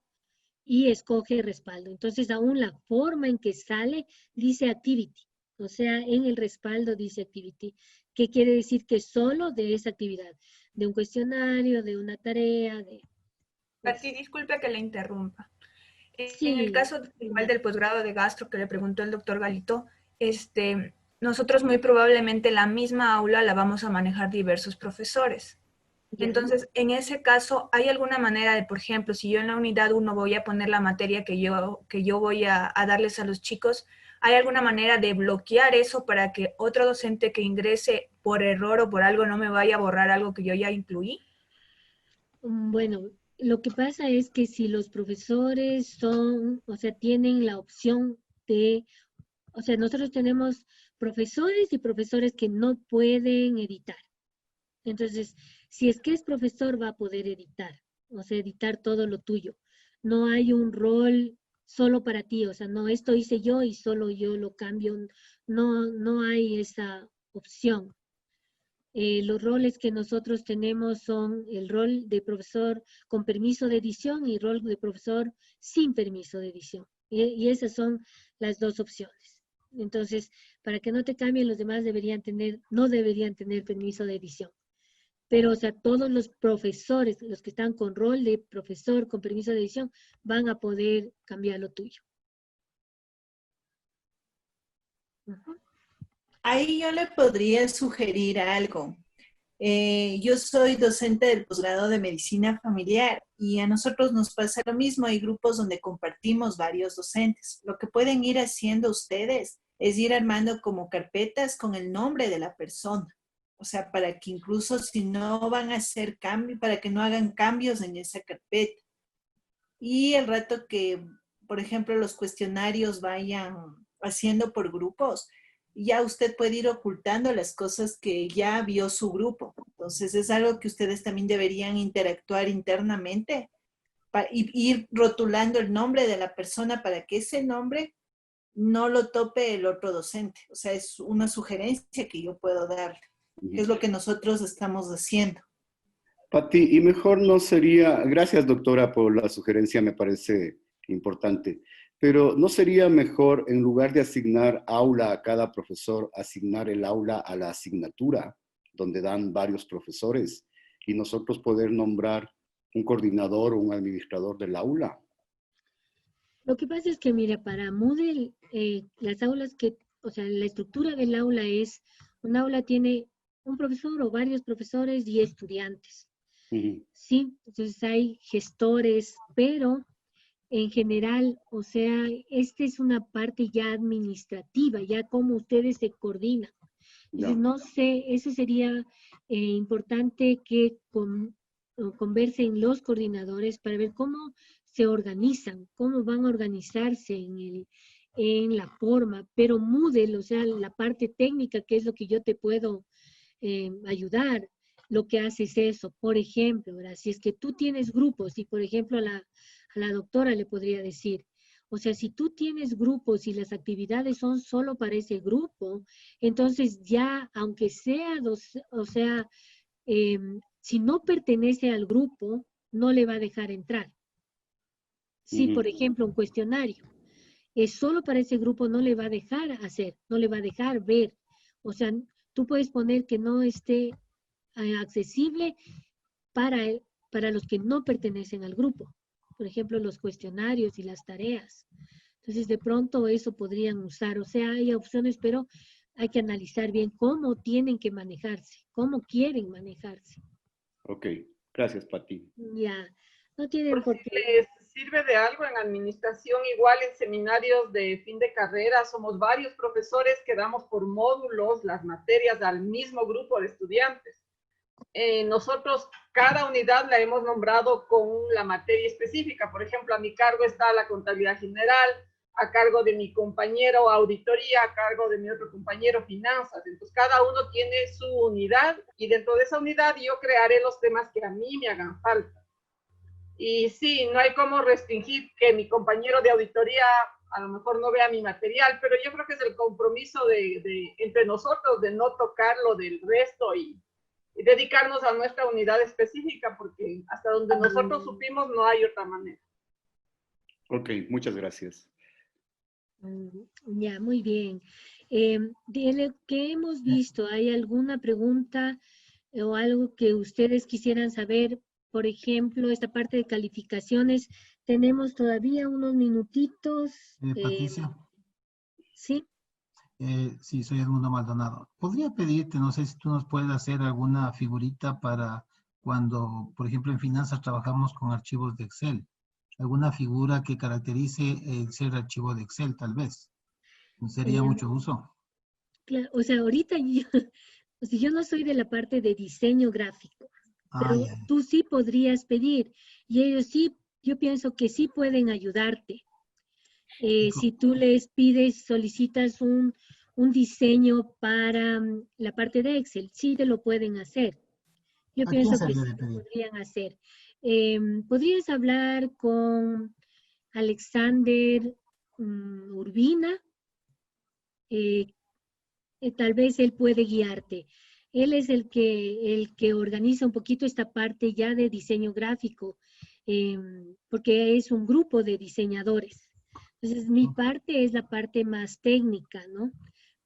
y escoge respaldo. Entonces, aún la forma en que sale dice activity. O sea, en el respaldo dice activity. ¿Qué quiere decir? Que solo de esa actividad. De un cuestionario, de una tarea, de... Pati, disculpe que le interrumpa. Sí. En el caso igual del posgrado de gastro que le preguntó el doctor Galito, nosotros muy probablemente la misma aula la vamos a manejar diversos profesores. Entonces, en ese caso, ¿hay alguna manera de, por ejemplo, si yo en la unidad 1 voy a poner la materia que yo voy a darles a los chicos, ¿hay alguna manera de bloquear eso para que otro docente que ingrese por error o por algo no me vaya a borrar algo que yo ya incluí? Bueno, lo que pasa es que si los profesores son, o sea, tienen la opción de, o sea, nosotros tenemos profesores y profesores que no pueden editar. Entonces, si es que es profesor, va a poder editar, o sea, editar todo lo tuyo. No hay un rol solo para ti, o sea, no, esto hice yo y solo yo lo cambio. No hay esa opción. Los roles que nosotros tenemos son el rol de profesor con permiso de edición y rol de profesor sin permiso de edición. Y esas son las dos opciones. Entonces, para que no te cambien, los demás no deberían tener permiso de edición. Pero, o sea, todos los profesores, los que están con rol de profesor con permiso de edición, van a poder cambiar lo tuyo. Ahí yo le podría sugerir algo. Yo soy docente del posgrado de medicina familiar y a nosotros nos pasa lo mismo. Hay grupos donde compartimos varios docentes. Lo que pueden ir haciendo ustedes es ir armando como carpetas con el nombre de la persona. O sea, para que incluso si no van a hacer cambios, para que no hagan cambios en esa carpeta. Y el rato que, por ejemplo, los cuestionarios vayan haciendo por grupos, ya usted puede ir ocultando las cosas que ya vio su grupo. Entonces, es algo que ustedes también deberían interactuar internamente y ir rotulando el nombre de la persona para que ese nombre no lo tope el otro docente. O sea, es una sugerencia que yo puedo darle. Es lo que nosotros estamos haciendo. Pati, y mejor no sería, gracias doctora por la sugerencia, me parece importante, pero ¿no sería mejor en lugar de asignar aula a cada profesor, asignar el aula a la asignatura donde dan varios profesores y nosotros poder nombrar un coordinador o un administrador del aula? Lo que pasa es que, mira, para Moodle, las aulas o sea, la estructura del aula es, un aula tiene un profesor o varios profesores y estudiantes. Sí, entonces hay gestores, pero en general, o sea, esta es una parte ya administrativa, ya como ustedes se coordinan. Entonces, no sé, eso sería importante que conversen los coordinadores para ver cómo se organizan, cómo van a organizarse en la forma, pero Moodle, o sea, la parte técnica, que es lo que yo te puedo ayudar, lo que hace es eso. Por ejemplo, ¿verdad? Si es que tú tienes grupos, y por ejemplo a la doctora le podría decir, o sea, si tú tienes grupos y las actividades son solo para ese grupo, entonces ya, aunque sea, o sea, si no pertenece al grupo, no le va a dejar entrar. Si, por ejemplo, un cuestionario es solo para ese grupo, no le va a dejar hacer, no le va a dejar ver. O sea, tú puedes poner que no esté accesible para los que no pertenecen al grupo. Por ejemplo, los cuestionarios y las tareas. Entonces, de pronto eso podrían usar. O sea, hay opciones, pero hay que analizar bien cómo tienen que manejarse, cómo quieren manejarse. Ok, gracias, Pati. Ya, no tienen por qué. Les sirve de algo en administración, igual en seminarios de fin de carrera, somos varios profesores que damos por módulos las materias al mismo grupo de estudiantes. Nosotros cada unidad la hemos nombrado con la materia específica. Por ejemplo, a mi cargo está la contabilidad general, a cargo de mi compañero auditoría, a cargo de mi otro compañero finanzas. Entonces, cada uno tiene su unidad y dentro de esa unidad yo crearé los temas que a mí me hagan falta. Y sí, no hay como restringir que mi compañero de auditoría a lo mejor no vea mi material, pero yo creo que es el compromiso entre nosotros de no tocar lo del resto y dedicarnos a nuestra unidad específica, porque hasta donde nosotros supimos no hay otra manera. Ok, muchas gracias. Ya, muy bien. De lo que hemos visto, ¿hay alguna pregunta o algo que ustedes quisieran saber? Por ejemplo, esta parte de calificaciones, tenemos todavía unos minutitos. Patricia. ¿Sí? Sí, soy Edmundo Maldonado. Podría pedirte, no sé si tú nos puedes hacer alguna figurita para cuando, por ejemplo, en finanzas trabajamos con archivos de Excel. Alguna figura que caracterice el ser archivo de Excel, tal vez. Sería mucho uso. Claro, o sea, ahorita yo no soy de la parte de diseño gráfico, pero tú sí podrías pedir, y ellos sí, yo pienso que sí pueden ayudarte. Si tú les pides, solicitas un diseño para la parte de Excel, sí te lo pueden hacer. Yo pienso que sí lo podrían hacer. Podrías hablar con Alexander Urbina, tal vez él puede guiarte. Él es el que organiza un poquito esta parte ya de diseño gráfico, porque es un grupo de diseñadores. Entonces, mi parte es la parte más técnica, ¿no?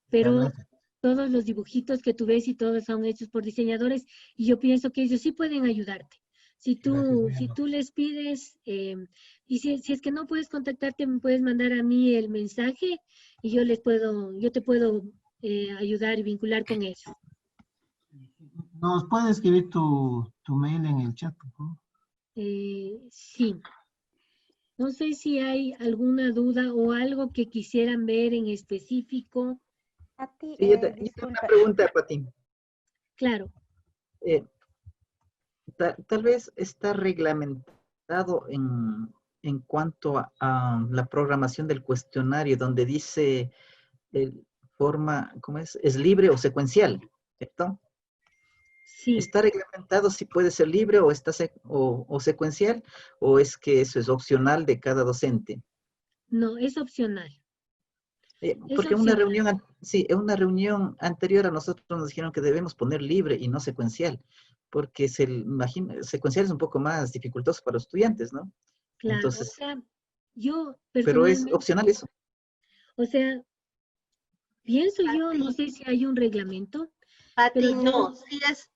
Pero todos los dibujitos que tú ves y todos son hechos por diseñadores, y yo pienso que ellos sí pueden ayudarte. Si tú les pides, y si es que no puedes contactarte, me puedes mandar a mí el mensaje y yo te puedo ayudar y vincular con ellos. ¿Nos puedes escribir tu mail en el chat, por favor? Sí. No sé si hay alguna duda o algo que quisieran ver en específico. Sí, yo tengo una pregunta, Pati. Claro. Tal vez está reglamentado en cuanto a la programación del cuestionario, donde dice forma, ¿cómo es? ¿Es libre o secuencial? ¿Cierto? Sí. ¿Está reglamentado si puede ser libre o secuencial? ¿O es que eso es opcional de cada docente? No, es opcional. Porque en una reunión anterior a nosotros nos dijeron que debemos poner libre y no secuencial, porque secuencial es un poco más dificultoso para los estudiantes, ¿no? Claro, entonces, o sea, yo pero es opcional eso. O sea, pienso yo, no sé si hay un reglamento. Pati, no,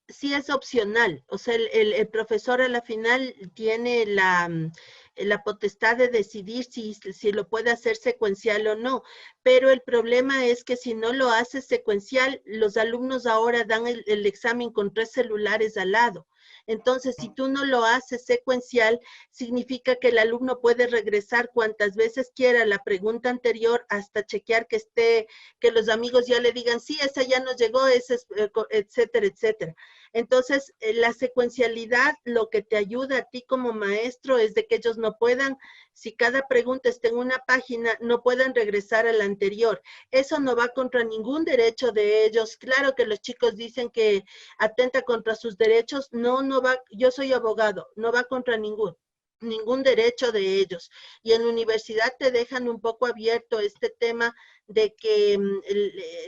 sí es opcional. O sea, el profesor a la final tiene la potestad de decidir si lo puede hacer secuencial o no. Pero el problema es que si no lo hace secuencial, los alumnos ahora dan el examen con 3 celulares al lado. Entonces, si tú no lo haces secuencial, significa que el alumno puede regresar cuantas veces quiera la pregunta anterior hasta chequear que los amigos ya le digan, sí, esa ya nos llegó, esa es, etcétera, etcétera. Entonces, la secuencialidad lo que te ayuda a ti como maestro es de que ellos no puedan, si cada pregunta está en una página, no puedan regresar a la anterior. Eso no va contra ningún derecho de ellos. Claro que los chicos dicen que atenta contra sus derechos. No, no va, yo soy abogado, no va contra ningún derecho de ellos. Y en la universidad te dejan un poco abierto este tema de que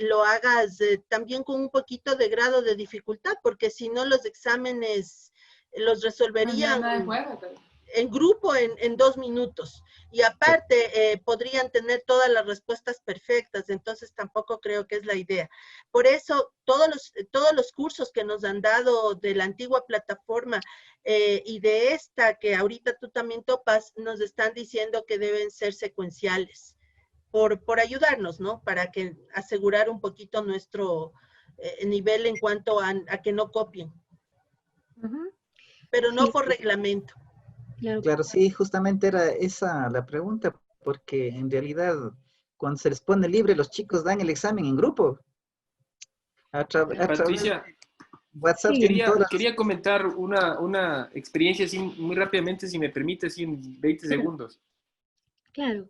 lo hagas también con un poquito de grado de dificultad, porque si no los exámenes los resolverían en grupo en 2 minutos. Y aparte podrían tener todas las respuestas perfectas, entonces tampoco creo que es la idea. Por eso todos los cursos que nos han dado de la antigua plataforma y de esta que ahorita tú también topas, nos están diciendo que deben ser secuenciales. Por ayudarnos, ¿no? Para que asegurar un poquito nuestro nivel en cuanto a que no copien. Pero no por reglamento. Claro, sí, justamente era esa la pregunta, porque en realidad cuando se les pone libre, los chicos dan el examen en grupo. Patricia, WhatsApp. Sí, quería comentar una experiencia así muy rápidamente, si me permite, así en 20 segundos. Claro.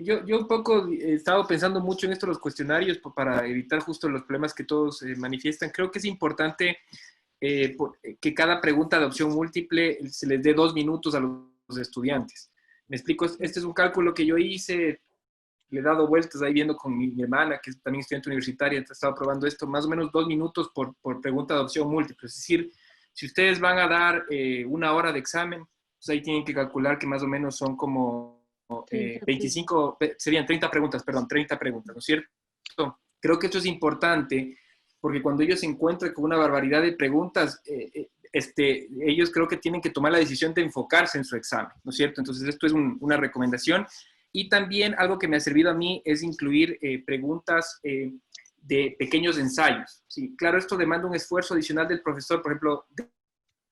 Yo un poco he estado pensando mucho en esto de los cuestionarios para evitar justo los problemas que todos manifiestan. Creo que es importante que cada pregunta de opción múltiple se les dé 2 minutos a los estudiantes. Me explico, este es un cálculo que yo hice, le he dado vueltas ahí viendo con mi hermana, que es también estudiante universitaria, he estado probando esto, más o menos 2 minutos por pregunta de opción múltiple. Es decir, si ustedes van a dar 1 hora de examen, pues ahí tienen que calcular que más o menos son como 25, serían 30 preguntas, ¿no es cierto? Creo que esto es importante porque cuando ellos se encuentran con una barbaridad de preguntas, ellos creo que tienen que tomar la decisión de enfocarse en su examen, ¿no es cierto? Entonces esto es una recomendación. Y también algo que me ha servido a mí es incluir preguntas de pequeños ensayos. Sí, claro, esto demanda un esfuerzo adicional del profesor, por ejemplo, de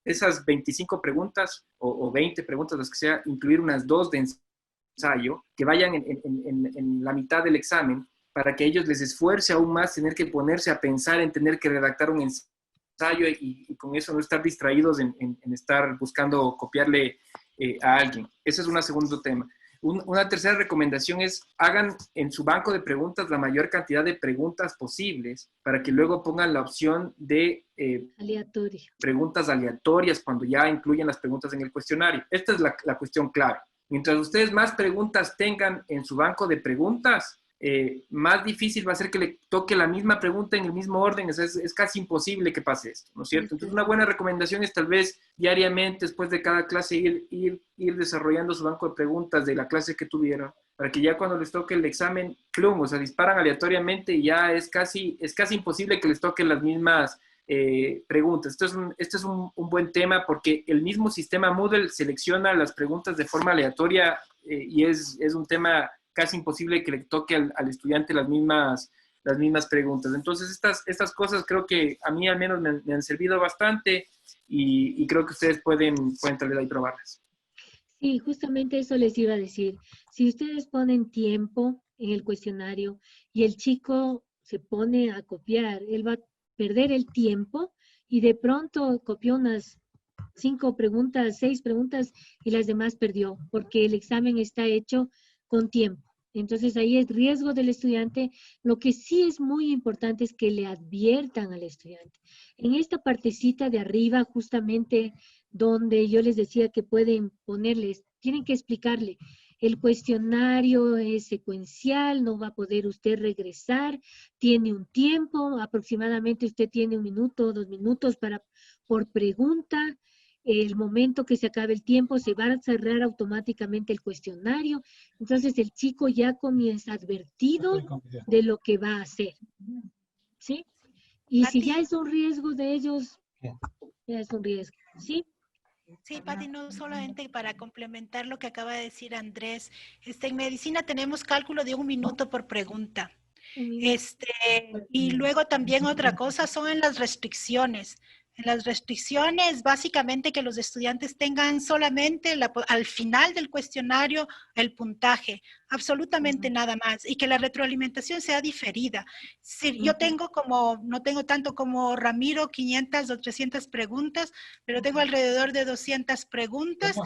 esas 25 preguntas o 20 preguntas, las que sea, incluir unas 2 de ensayo que vayan en la mitad del examen para que ellos les esfuerce aún más tener que ponerse a pensar en tener que redactar un ensayo y con eso no estar distraídos en estar buscando copiarle a alguien. Ese es un segundo tema. Una tercera recomendación es hagan en su banco de preguntas la mayor cantidad de preguntas posibles para que luego pongan la opción de preguntas aleatorias cuando ya incluyen las preguntas en el cuestionario. Esta es la cuestión clave. Mientras ustedes más preguntas tengan en su banco de preguntas, más difícil va a ser que le toque la misma pregunta en el mismo orden. Es casi imposible que pase esto, ¿no es cierto? Entonces, una buena recomendación es tal vez diariamente, después de cada clase, ir desarrollando su banco de preguntas de la clase que tuvieron, para que ya cuando les toque el examen, plum, o sea, disparan aleatoriamente y ya es casi imposible que les toquen las mismas preguntas. Este es un buen tema porque el mismo sistema Moodle selecciona las preguntas de forma aleatoria y es un tema casi imposible que le toque al estudiante las mismas preguntas. Entonces, estas cosas creo que a mí al menos me han servido bastante y creo que ustedes pueden tal vez ahí probarlas. Sí, justamente eso les iba a decir. Si ustedes ponen tiempo en el cuestionario y el chico se pone a copiar, él va a perder el tiempo y de pronto copió unas 5 preguntas, 6 preguntas y las demás perdió porque el examen está hecho con tiempo. Entonces ahí es riesgo del estudiante. Lo que sí es muy importante es que le adviertan al estudiante. En esta partecita de arriba, justamente donde yo les decía que pueden ponerles, tienen que explicarle, el cuestionario es secuencial, no va a poder usted regresar, tiene un tiempo, aproximadamente usted tiene 1 minuto, 2 minutos por pregunta. El momento que se acabe el tiempo se va a cerrar automáticamente el cuestionario. Entonces el chico ya comienza advertido de lo que va a hacer. ¿Sí? Y si ya es un riesgo de ellos, ya es un riesgo. ¿Sí? Sí, Pati, no solamente para complementar lo que acaba de decir Andrés. En medicina tenemos cálculo de 1 minuto por pregunta. Y luego también otra cosa son en las restricciones. En las restricciones, básicamente que los estudiantes tengan solamente al final del cuestionario el puntaje. absolutamente nada más, y que la retroalimentación sea diferida. Si yo tengo no tengo tanto como Ramiro, 500 o 300 preguntas, pero tengo alrededor de 200 preguntas,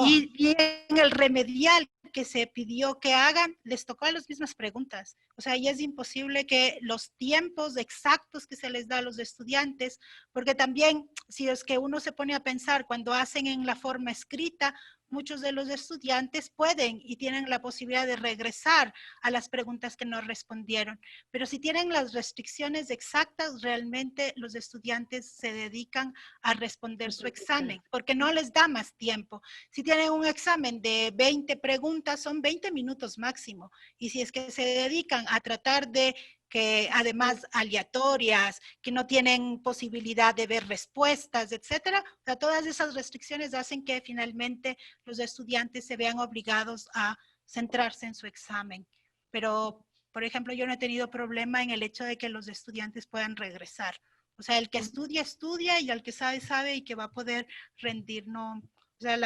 y en el remedial que se pidió que hagan, les tocó las mismas preguntas. O sea, ya es imposible que los tiempos exactos que se les da a los estudiantes, porque también, si es que uno se pone a pensar, cuando hacen en la forma escrita, muchos de los estudiantes pueden y tienen la posibilidad de regresar a las preguntas que no respondieron. Pero si tienen las restricciones exactas, realmente los estudiantes se dedican a responder su examen, porque no les da más tiempo. Si tienen un examen de 20 preguntas, son 20 minutos máximo. Y si es que se dedican a tratar de que además aleatorias, que no tienen posibilidad de ver respuestas, etcétera. O sea, todas esas restricciones hacen que finalmente los estudiantes se vean obligados a centrarse en su examen. Pero, por ejemplo, yo no he tenido problema en el hecho de que los estudiantes puedan regresar. O sea, el que estudia, estudia, y el que sabe, sabe, y que va a poder rendir. No, o sea,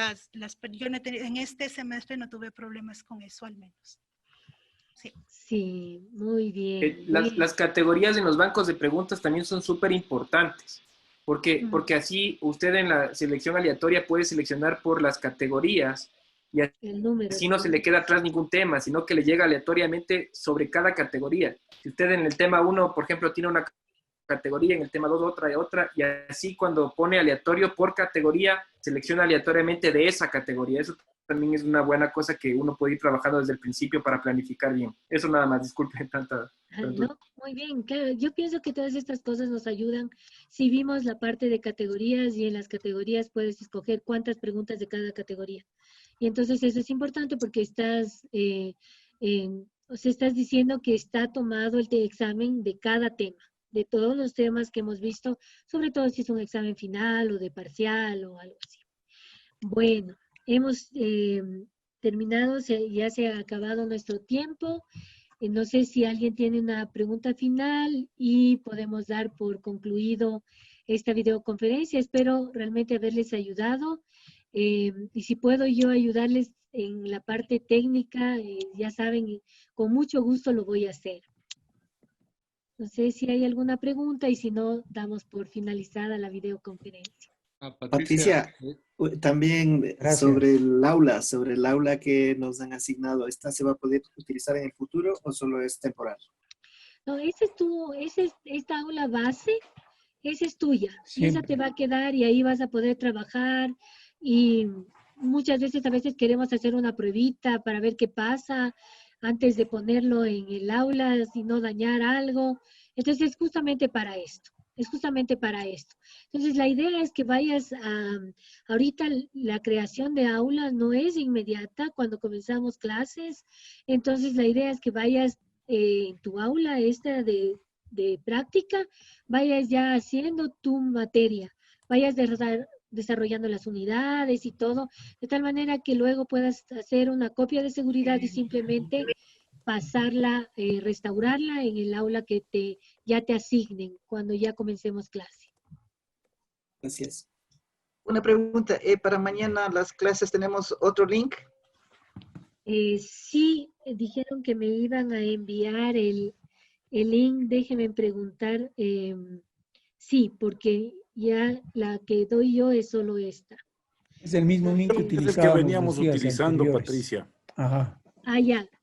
yo no he tenido, en este semestre no tuve problemas con eso al menos. Sí. Sí, muy bien. Las categorías en los bancos de preguntas también son súper importantes, porque así usted en la selección aleatoria puede seleccionar por las categorías y así no se le queda atrás ningún tema, sino que le llega aleatoriamente sobre cada categoría. Si usted en el tema 1, por ejemplo, tiene una categoría, en el tema 2 otra, y así cuando pone aleatorio por categoría, selecciona aleatoriamente de esa categoría. Eso también es una buena cosa que uno puede ir trabajando desde el principio para planificar bien. Eso nada más, disculpen tanta... No, muy bien, claro. Yo pienso que todas estas cosas nos ayudan. Si vimos la parte de categorías, y en las categorías puedes escoger cuántas preguntas de cada categoría. Y entonces eso es importante porque estás diciendo que está tomado el examen de cada tema, de todos los temas que hemos visto, sobre todo si es un examen final o de parcial o algo así. Bueno, hemos terminado, ya se ha acabado nuestro tiempo. No sé si alguien tiene una pregunta final y podemos dar por concluido esta videoconferencia. Espero realmente haberles ayudado. Y si puedo yo ayudarles en la parte técnica, ya saben, con mucho gusto lo voy a hacer. No sé si hay alguna pregunta, y si no, damos por finalizada la videoconferencia. Patricia, también Gracias. sobre el aula que nos han asignado, ¿esta se va a poder utilizar en el futuro o solo es temporal? No, esta aula base, esa es tuya. Y esa te va a quedar, y ahí vas a poder trabajar. Y muchas veces, queremos hacer una pruebita para ver qué pasa antes de ponerlo en el aula, si no dañar algo. Entonces es justamente para esto. Entonces la idea es que vayas ahorita la creación de aula no es inmediata cuando comenzamos clases. Entonces la idea es que vayas en tu aula esta de práctica, vayas ya haciendo tu materia, vayas desarrollando las unidades y todo, de tal manera que luego puedas hacer una copia de seguridad y simplemente pasarla, restaurarla en el aula que ya te asignen cuando ya comencemos clase. Gracias. Una pregunta, para mañana las clases tenemos otro link. Sí, dijeron que me iban a enviar el link, déjenme preguntar. Sí, porque ya la que doy yo es solo esta. Es el mismo link que utilizábamos, que veníamos los días utilizando, anteriores. Patricia. Ajá.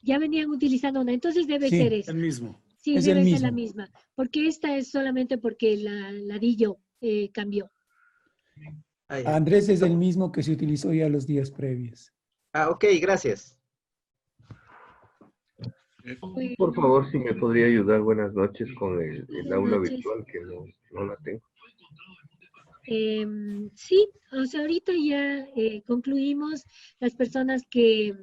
Ya venían utilizando una, entonces debe Sí, ser esta. El mismo. Sí, es debe el ser la mismo. misma, porque esta es solamente porque la di yo, cambió. Andrés es el mismo que se utilizó ya los días previos. Ok, gracias. Por favor, si me podría ayudar, buenas noches, con el Buenas aula noches. virtual, que no la tengo. Sí, o sea, ahorita ya concluimos. Las personas que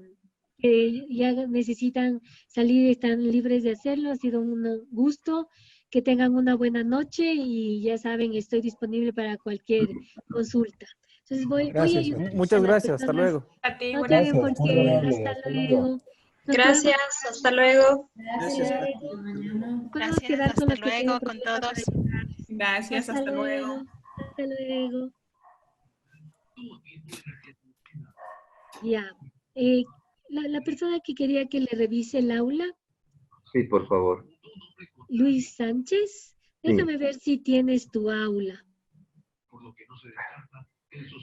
ya necesitan salir están libres de hacerlo. Ha sido un gusto. Que tengan una buena noche, y ya saben, estoy disponible para cualquier consulta. Entonces voy a Gracias. ayudar. Muchas gracias. Hasta luego. A ti, No buenas tienen por Gracias, muy qué. amable. Hasta luego. Nos Gracias, hasta luego. Gracias. podemos Gracias, quedar con hasta los que tienen luego con problema todos. para ayudar. Gracias, hasta luego. Hasta luego. Ya. la persona que quería que le revise el aula, Sí, por favor. Luis Sánchez, déjame ver si tienes tu aula.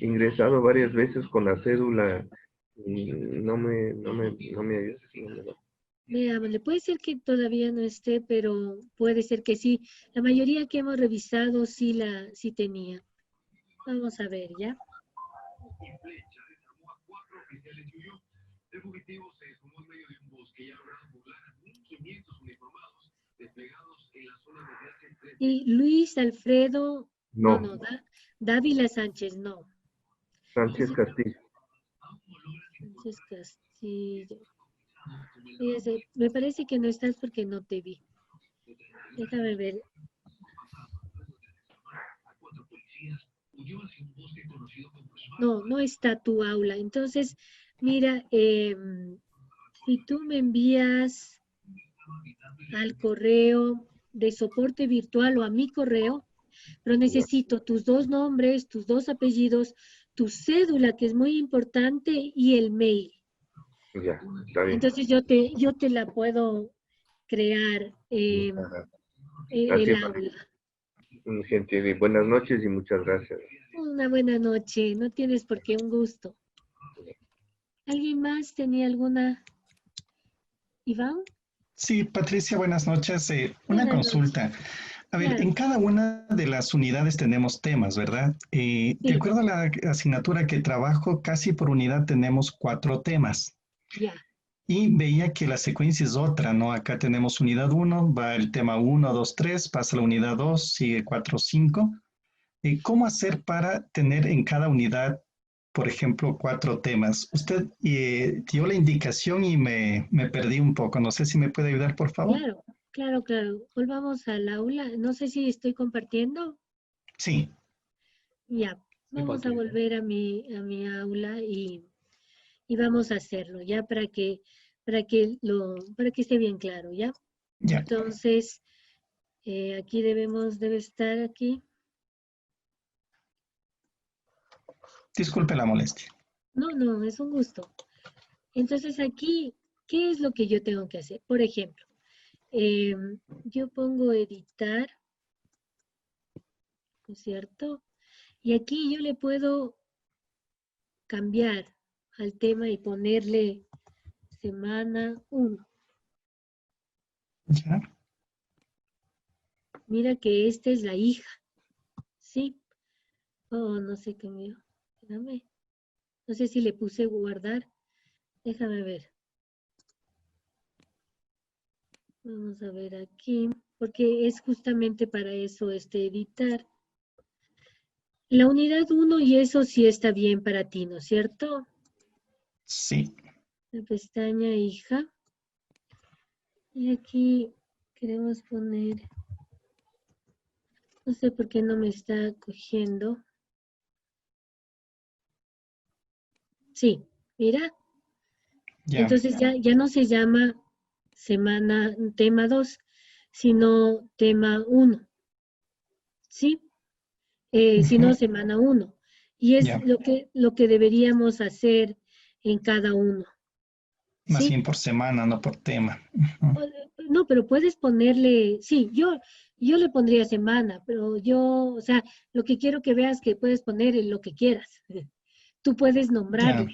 Ingresado varias veces con la cédula y no me ayuda. Veamos, puede ser que todavía no esté, pero puede ser que sí. La mayoría que hemos revisado sí tenía. Vamos a ver, ¿ya? Y Luis Alfredo, No. Dávila Sánchez, no. Sánchez Castillo. Sánchez Castillo. Fíjese, me parece que no estás porque no te vi. Déjame ver. No, no está tu aula. Entonces, mira, si tú me envías al correo de soporte virtual o a mi correo, pero necesito tus 2 nombres, tus 2 apellidos, tu cédula, que es muy importante, y el mail. Ya, está bien. Entonces yo te la puedo crear el aula. Gente, buenas noches y muchas gracias. Una buena noche, no tienes por qué, un gusto. ¿Alguien más tenía alguna? ¿Iván? Sí, Patricia, buenas noches. Una Buenas consulta. noches. A ver, Claro. en cada una de las unidades tenemos temas, ¿verdad? De acuerdo a la asignatura que trabajo, casi por unidad tenemos 4 temas. Ya. Y veía que la secuencia es otra, ¿no? Acá tenemos unidad 1, va el tema 1, 2, 3, pasa la unidad 2, sigue 4, 5. ¿Cómo hacer para tener en cada unidad, por ejemplo, 4 temas? Usted dio la indicación y me perdí un poco. No sé si me puede ayudar, por favor. Claro. Volvamos al aula. No sé si estoy compartiendo. Sí. Ya, vamos a volver a mi aula y vamos a hacerlo, ya para que esté bien claro, ¿ya? Ya. Entonces, aquí debe estar aquí. Disculpe la molestia. No, es un gusto. Entonces aquí, ¿qué es lo que yo tengo que hacer? Por ejemplo, yo pongo editar, ¿no es cierto? Y aquí yo le puedo cambiar al tema y ponerle semana 1. Ya. Mira que esta es la hija, ¿sí? Oh, no sé qué me... Espérame. No sé si le puse guardar. Déjame ver. Vamos a ver aquí, porque es justamente para eso editar. La unidad 1 y eso sí está bien para ti, ¿no es cierto? Sí. La pestaña hija. Y aquí queremos poner... No sé por qué no me está cogiendo. Sí, mira. Ya. Entonces ya no se llama tema 2, sino tema 1. ¿Sí? Sino semana 1. Y es lo que deberíamos hacer en cada uno. Más bien por semana, no por tema. No, pero puedes ponerle, sí, yo le pondría semana, pero o sea, lo que quiero que veas que puedes poner lo que quieras. Tú puedes nombrarlo,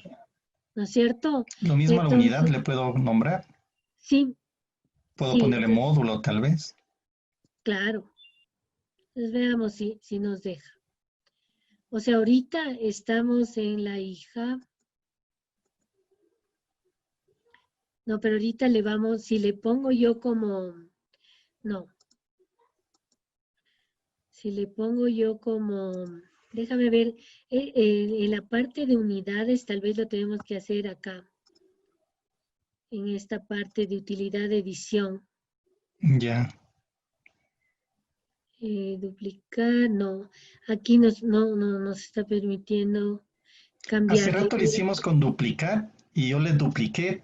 ¿no es cierto? Lo mismo a la unidad le puedo nombrar. Sí. Puedo ponerle módulo, tal vez. Claro. Entonces veamos si nos deja. O sea, ahorita estamos en la hija. No, pero ahorita si le pongo yo como, no. Si le pongo yo como, déjame ver, en la parte de unidades tal vez lo tenemos que hacer acá. En esta parte de utilidad de edición. Ya. Duplicar, no. Aquí no nos está permitiendo cambiar. Hace rato lo hicimos con duplicar y yo le dupliqué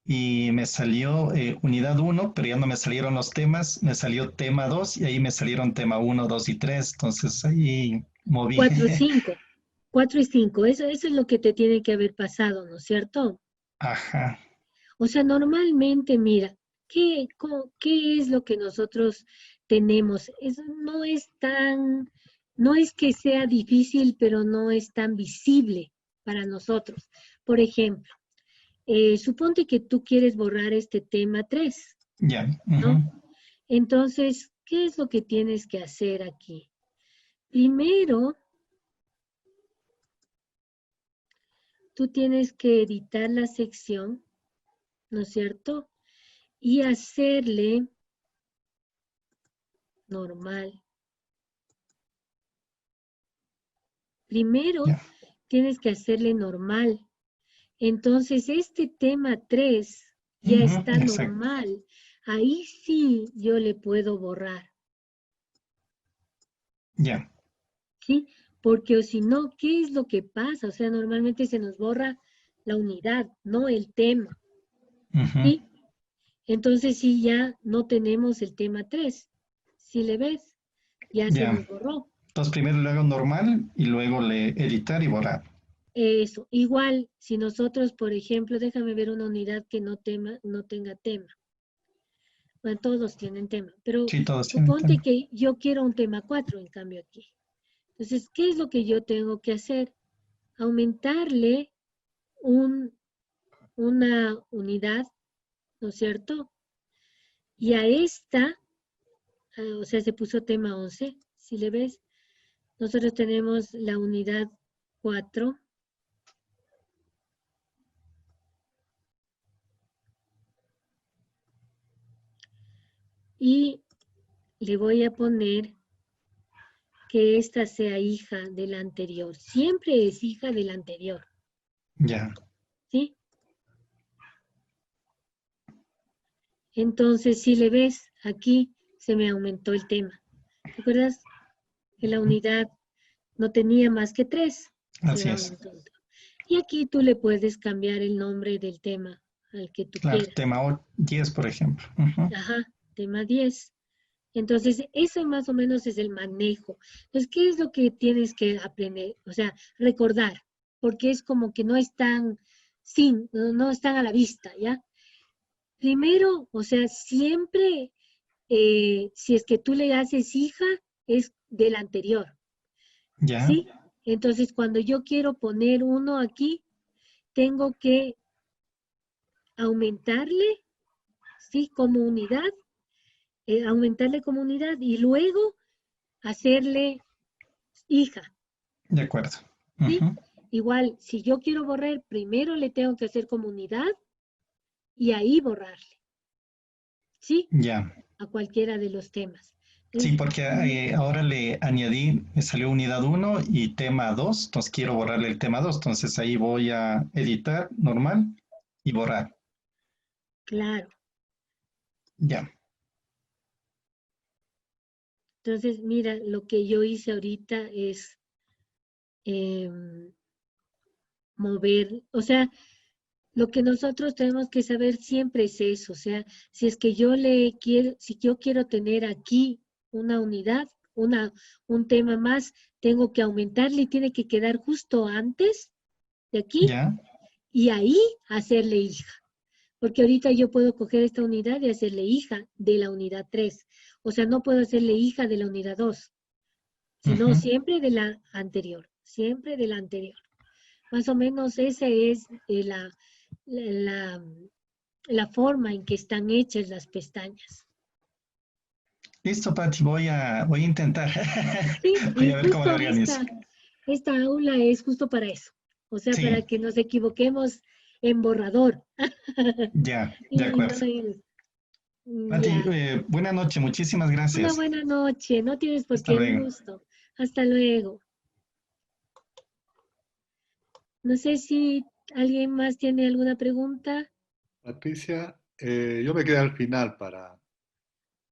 y me salió unidad 1, pero ya no me salieron los temas, me salió tema 2 y ahí me salieron tema 1, 2 y 3, entonces ahí moví. 4 y 5, 4 y 5, eso es lo que te tiene que haber pasado, ¿no es cierto? Ajá. O sea, normalmente, mira, ¿qué es lo que nosotros tenemos? No es que sea difícil, pero no es tan visible para nosotros. Por ejemplo, suponte que tú quieres borrar este tema 3, Ya. ¿no? Entonces, ¿qué es lo que tienes que hacer aquí? Primero, tú tienes que editar la sección, ¿no es cierto? Y hacerle normal. Primero, tienes que hacerle normal. Entonces, este tema 3 ya está normal. Ahí sí yo le puedo borrar. Ya. ¿Sí? Porque o si no, ¿qué es lo que pasa? O sea, normalmente se nos borra la unidad, no el tema. ¿Sí? Entonces sí ya no tenemos el tema 3. Si le ves, ya se nos borró. Entonces primero le hago normal y luego le editar y borrar. Eso. Igual, si nosotros, por ejemplo, déjame ver una unidad que no tenga tema. Bueno, todos tienen tema, pero Sí, todos tienen suponte tema. que yo quiero un tema 4, en cambio aquí. Entonces, ¿qué es lo que yo tengo que hacer? Aumentarle una unidad, ¿no es cierto? Y a esta, o sea, se puso tema 11, si le ves, nosotros tenemos la unidad 4. Y le voy a poner que esta sea hija de la anterior. Siempre es hija de la anterior. Ya. ¿Sí? Entonces, si le ves, aquí se me aumentó el tema. ¿Te acuerdas? Que la unidad no tenía más que 3. Así es. Y aquí tú le puedes cambiar el nombre del tema al que tú Claro, quieras. tema 10, por ejemplo. Ajá, tema 10. Entonces, eso más o menos es el manejo. Entonces, ¿qué es lo que tienes que aprender? O sea, recordar, porque es como que no están no están a la vista, ¿ya? Primero, o sea, siempre, si es que tú le haces hija, es del anterior. Ya. ¿Sí? Entonces, cuando yo quiero poner uno aquí, tengo que aumentarle, ¿sí? Como unidad, aumentarle como unidad y luego hacerle hija. De acuerdo. ¿Sí? Igual, si yo quiero borrar, primero le tengo que hacer comunidad y ahí borrarle. ¿Sí? Ya. A cualquiera de los temas. Sí, porque ahora le añadí, me salió unidad 1 y tema 2, entonces quiero borrarle el tema 2, entonces ahí voy a editar normal y borrar. Claro. Ya. Entonces, mira, lo que yo hice ahorita es mover, o sea, lo que nosotros tenemos que saber siempre es eso, o sea, si es que si yo quiero tener aquí una unidad, un tema más, tengo que aumentarle y tiene que quedar justo antes de aquí y ahí hacerle hija. Porque ahorita yo puedo coger esta unidad y hacerle hija de la unidad 3. O sea, no puedo hacerle hija de la unidad 2, sino siempre de la anterior, siempre de la anterior. Más o menos esa es la forma en que están hechas las pestañas. Listo, Pati, voy a intentar. Sí, Voy y a ver cómo lo justo organizo. esta aula es justo para eso. O sea, para que nos equivoquemos en borrador. Ya, de acuerdo. Pati, buenas noches, muchísimas gracias. Una buena noche, no tienes por Hasta qué, luego. un gusto. Hasta luego. No sé si alguien más tiene alguna pregunta. Patricia, yo me quedé al final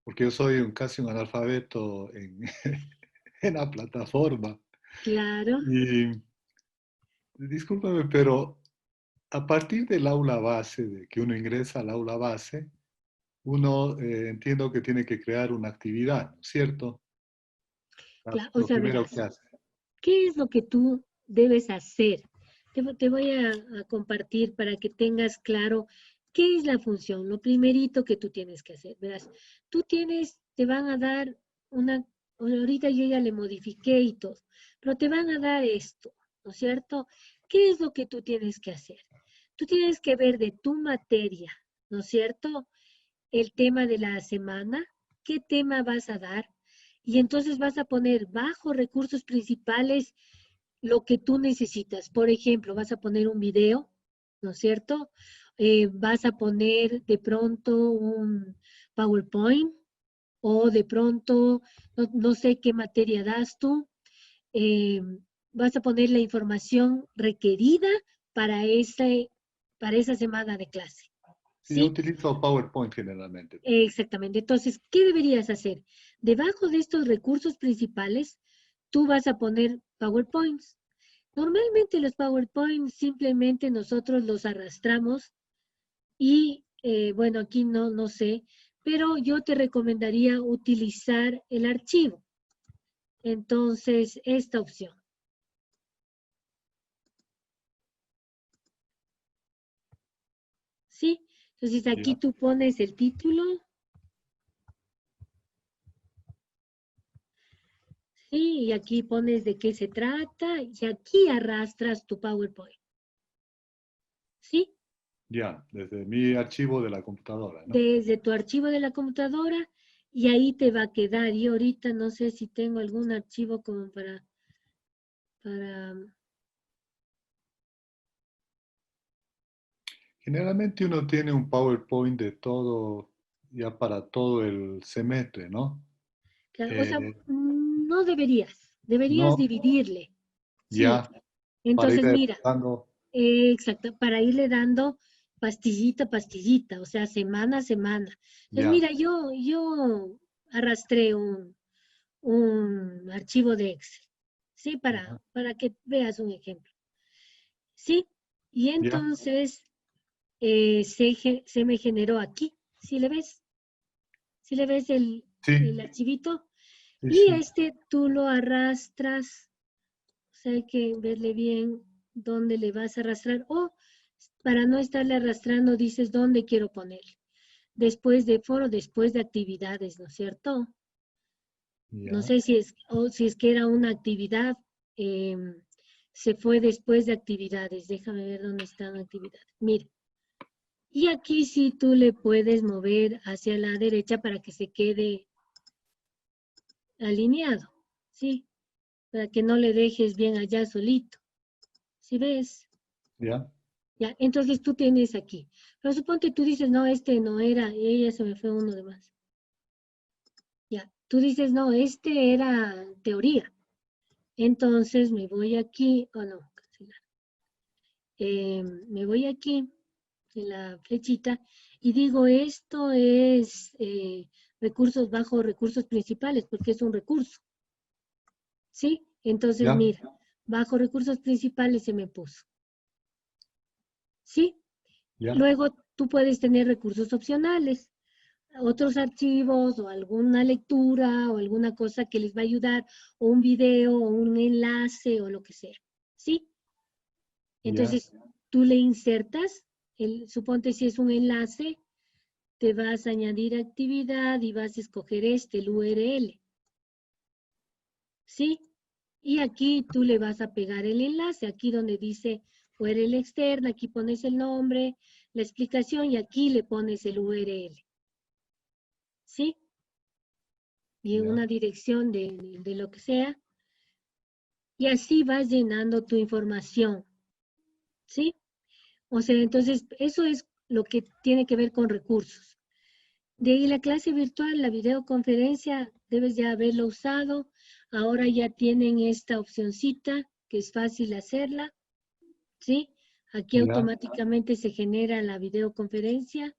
porque yo soy casi un analfabeto en, en la plataforma. Claro. Y discúlpame, pero a partir del aula base, de que uno ingresa al aula base, uno entiendo que tiene que crear una actividad, ¿cierto? Claro, o Lo sea, primero verás, que hace. ¿qué es lo que tú debes hacer? te voy a compartir para que tengas claro qué es la función. Lo primerito que tú tienes que hacer, verás, te van a dar ahorita yo ya le modifiqué y todo, pero te van a dar esto, ¿no es cierto? ¿Qué es lo que tú tienes que hacer? Tú tienes que ver de tu materia, ¿no es cierto? El tema de la semana, qué tema vas a dar, y entonces vas a poner bajo recursos principales lo que tú necesitas. Por ejemplo, vas a poner un video, ¿no es cierto? Vas a poner de pronto un PowerPoint, o de pronto, no sé qué materia das tú, vas a poner la información requerida para esa semana de clase. Sí, yo utilizo PowerPoint generalmente. Exactamente. Entonces, ¿qué deberías hacer? Debajo de estos recursos principales, tú vas a poner PowerPoints. Normalmente los PowerPoints simplemente nosotros los arrastramos y, bueno, aquí no sé, pero yo te recomendaría utilizar el archivo. Entonces, esta opción. ¿Sí? Entonces aquí tú pones el título. Sí, y aquí pones de qué se trata y aquí arrastras tu PowerPoint. ¿Sí? Ya, desde mi archivo de la computadora, ¿no? Desde tu archivo de la computadora y ahí te va a quedar. Y ahorita no sé si tengo algún archivo como para Generalmente uno tiene un PowerPoint de todo, ya para todo el semestre, ¿no? Claro, o sea, no deberías no, dividirle. Sí. ya, para Entonces, ir mira, dando, exacto, para irle dando pastillita a pastillita, o sea, semana a semana. Entonces, ya, mira, yo arrastré un archivo de Excel, ¿sí? Para que veas un ejemplo. ¿Sí? Y entonces se me generó aquí, ¿sí le ves? ¿Sí le ves el archivito? Sí, Y sí. tú lo arrastras, o sea, hay que verle bien dónde le vas a arrastrar, o para no estarle arrastrando, dices dónde quiero poner. Después de foro, después de actividades, ¿no es cierto? No sé si es que era una actividad, se fue después de actividades. Déjame ver dónde están actividades. Mira. Y aquí sí tú le puedes mover hacia la derecha para que se quede alineado, ¿sí? Para que no le dejes bien allá solito. ¿Sí ves? Ya. Ya, entonces tú tienes aquí. Pero suponte tú dices, no, este no era, ella se me fue uno de más. Ya, tú dices, no, este era teoría. Entonces me voy aquí, no, cancelar. Me voy aquí, en la flechita, y digo, esto es recursos bajo recursos principales, porque es un recurso. ¿Sí? Entonces, mira, bajo recursos principales se me puso. ¿Sí? Luego tú puedes tener recursos opcionales, otros archivos o alguna lectura o alguna cosa que les va a ayudar, o un video o un enlace o lo que sea. ¿Sí? Entonces, tú le insertas, suponte si es un enlace, te vas a añadir actividad y vas a escoger el URL. ¿Sí? Y aquí tú le vas a pegar el enlace, aquí donde dice URL externa, aquí pones el nombre, la explicación y aquí le pones el URL. ¿Sí? Y una dirección de lo que sea. Y así vas llenando tu información. ¿Sí? O sea, entonces eso es lo que tiene que ver con recursos. De ahí la clase virtual, la videoconferencia, debes ya haberlo usado. Ahora ya tienen esta opcioncita, que es fácil hacerla. ¿Sí? Aquí automáticamente se genera la videoconferencia.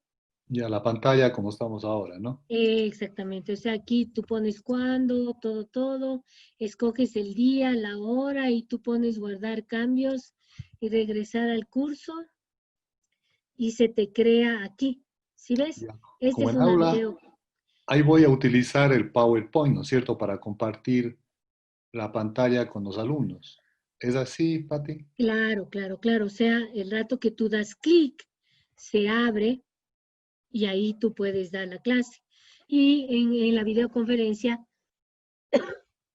Ya, la pantalla como estamos ahora, ¿no? Exactamente. O sea, aquí tú pones cuándo, todo. Escoges el día, la hora y tú pones guardar cambios y regresar al curso. Y se te crea aquí. ¿Sí ves? Esta Como es en una aula, video. ahí voy a utilizar el PowerPoint, ¿no es cierto? Para compartir la pantalla con los alumnos. ¿Es así, Pati? Claro, claro, claro. O sea, el rato que tú das clic, se abre y ahí tú puedes dar la clase. Y en la videoconferencia,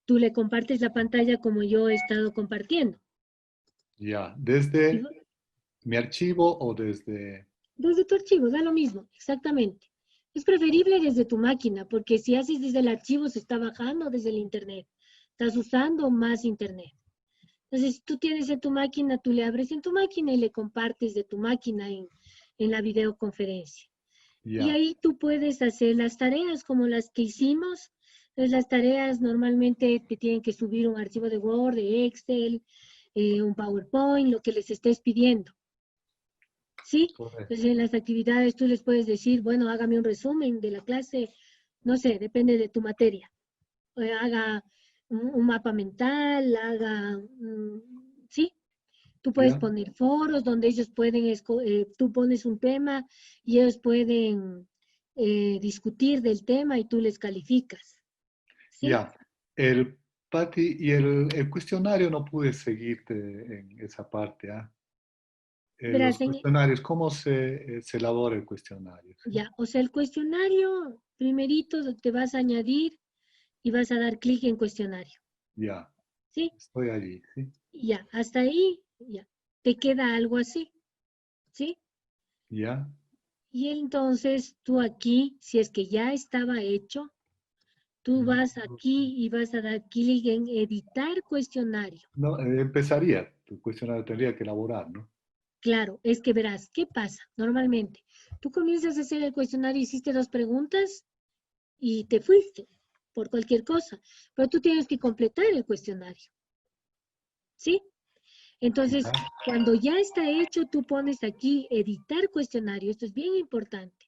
tú le compartes la pantalla como yo he estado compartiendo. Ya, ¿desde mi archivo o desde...? Desde tu archivo, da lo mismo, exactamente. Es preferible desde tu máquina, porque si haces desde el archivo se está bajando desde el internet. Estás usando más internet. Entonces, si tú tienes en tu máquina, tú le abres en tu máquina y le compartes de tu máquina en la videoconferencia. Ya. Y ahí tú puedes hacer las tareas como las que hicimos. Entonces, las tareas normalmente te tienen que subir un archivo de Word, de Excel, un PowerPoint, lo que les estés pidiendo. ¿Sí? Entonces, en las actividades tú les puedes decir, bueno, hágame un resumen de la clase, no sé, depende de tu materia. Haga un mapa mental, haga, ¿sí? Tú puedes Ya. poner foros donde ellos pueden, tú pones un tema y ellos pueden discutir del tema y tú les calificas. ¿Sí? Ya. Pati, y el cuestionario no pude seguirte en esa parte, ¿ah? Los Verás, cuestionarios, ¿cómo se elabora el cuestionario? ¿Sí? ya, o sea, el cuestionario, primerito te vas a añadir y vas a dar clic en cuestionario. Ya. ¿Sí? Estoy allí, ¿sí? Ya, hasta ahí, ya. Te queda algo así. ¿Sí? Ya. Y entonces tú aquí, si es que ya estaba hecho, tú vas aquí y vas a dar clic en editar cuestionario. No, empezaría. Tu cuestionario tendría que elaborar, ¿no? Claro, es que verás, ¿qué pasa? Normalmente, tú comienzas a hacer el cuestionario, hiciste 2 preguntas y te fuiste por cualquier cosa, pero tú tienes que completar el cuestionario. ¿Sí? Entonces, cuando ya está hecho, tú pones aquí editar cuestionario. Esto es bien importante.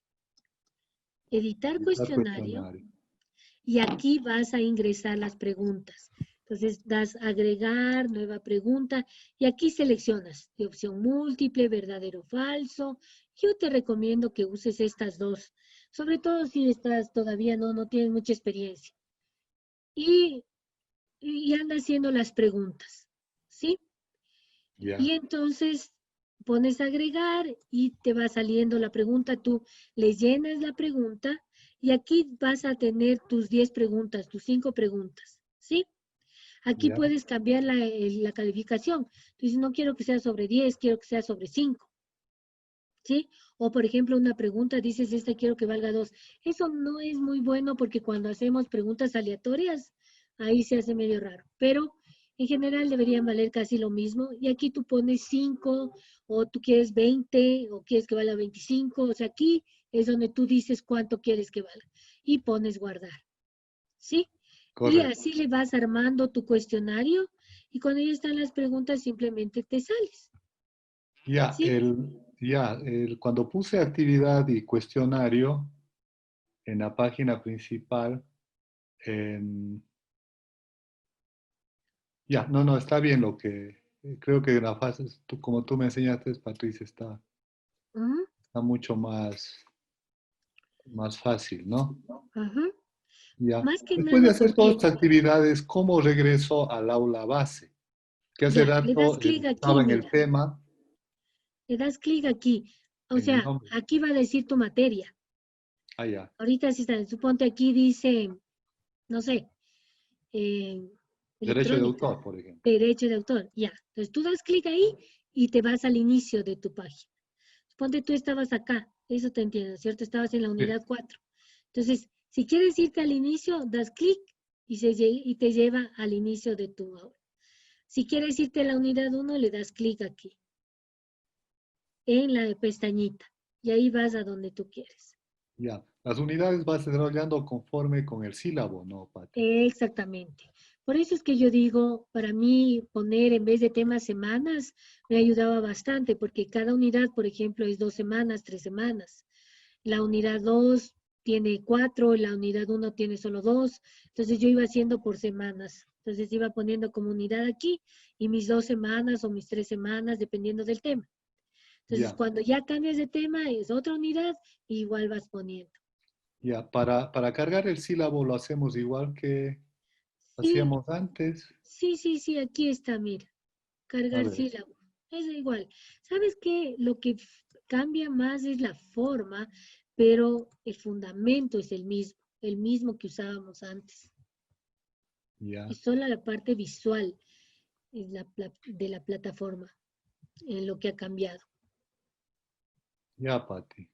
Editar cuestionario. Y aquí vas a ingresar las preguntas. Entonces, das agregar, nueva pregunta, y aquí seleccionas de opción múltiple, verdadero o falso. Yo te recomiendo que uses estas 2, sobre todo si estás todavía no tienes mucha experiencia. Y anda haciendo las preguntas, ¿sí? Ya. Y entonces pones agregar y te va saliendo la pregunta, tú le llenas la pregunta y aquí vas a tener tus 10 preguntas, tus 5 preguntas, ¿sí? Aquí Ya. puedes cambiar la calificación. Tú dices, no quiero que sea sobre 10, quiero que sea sobre 5, ¿sí? O por ejemplo, una pregunta, dices, esta quiero que valga 2. Eso no es muy bueno porque cuando hacemos preguntas aleatorias, ahí se hace medio raro. Pero en general deberían valer casi lo mismo. Y aquí tú pones 5, o tú quieres 20, o quieres que valga 25. O sea, aquí es donde tú dices cuánto quieres que valga. Y pones guardar, ¿sí? Correcto. Y así le vas armando tu cuestionario. Y cuando ya están las preguntas, simplemente te sales. Ya, ¿Sí? cuando puse actividad y cuestionario en la página principal, ya, no, está bien lo que, creo que la fase, como tú me enseñaste, Patricia, está mucho más fácil, ¿no? Ajá. Ya. Más que Después de nada hacer todas porque estas actividades, ¿cómo regreso al aula base? Que hace ya, le das rato clic aquí, estaba en el mira. tema. Le das clic aquí. O En el sea, nombre. aquí va a decir tu materia. Ah, ya. Ahorita si está, suponte aquí dice, no sé, Derecho de electrónica, autor, por ejemplo. derecho de autor, ya. Entonces tú das clic ahí y te vas al inicio de tu página. Suponte tú estabas acá, eso te entiendo, ¿cierto? Estabas en la unidad 4. Entonces, si quieres irte al inicio, das clic y te lleva al inicio de tu aula. Si quieres irte a la unidad 1, le das clic aquí, en la pestañita, y ahí vas a donde tú quieres. Ya. Las unidades vas desarrollando conforme con el sílabo, ¿no, Pati? Exactamente. Por eso es que yo digo, para mí poner en vez de temas semanas me ayudaba bastante, porque cada unidad, por ejemplo, es 2 semanas, 3 semanas. La unidad 2 tiene 4, la unidad 1 tiene solo 2. Entonces yo iba haciendo por semanas. Entonces iba poniendo como unidad aquí y mis 2 semanas o mis 3 semanas, dependiendo del tema. Entonces cuando ya cambias de tema es otra unidad, y igual vas poniendo. Ya, para cargar el sílabo lo hacemos igual que Sí, hacíamos antes. sí, aquí está, mira. cargar sílabos. Es igual. ¿Sabes qué? Lo que cambia más es la forma, pero el fundamento es el mismo que usábamos antes. Ya. Y solo la parte visual es de la plataforma, en lo que ha cambiado. Ya, Pati.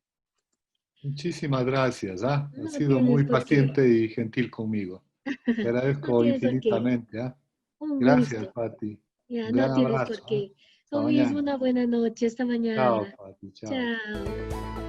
Muchísimas gracias. ¿Ah? No Has sido tienes muy por qué. paciente y gentil conmigo. Te agradezco No tienes por qué. infinitamente. ¿Ah? Un Gracias, gusto. Pati. Ya, Un gran no tienes abrazo. por qué. Hasta Lo mismo, mañana. una buena noche. Hasta mañana. Chao, Pati. Chao. Chao.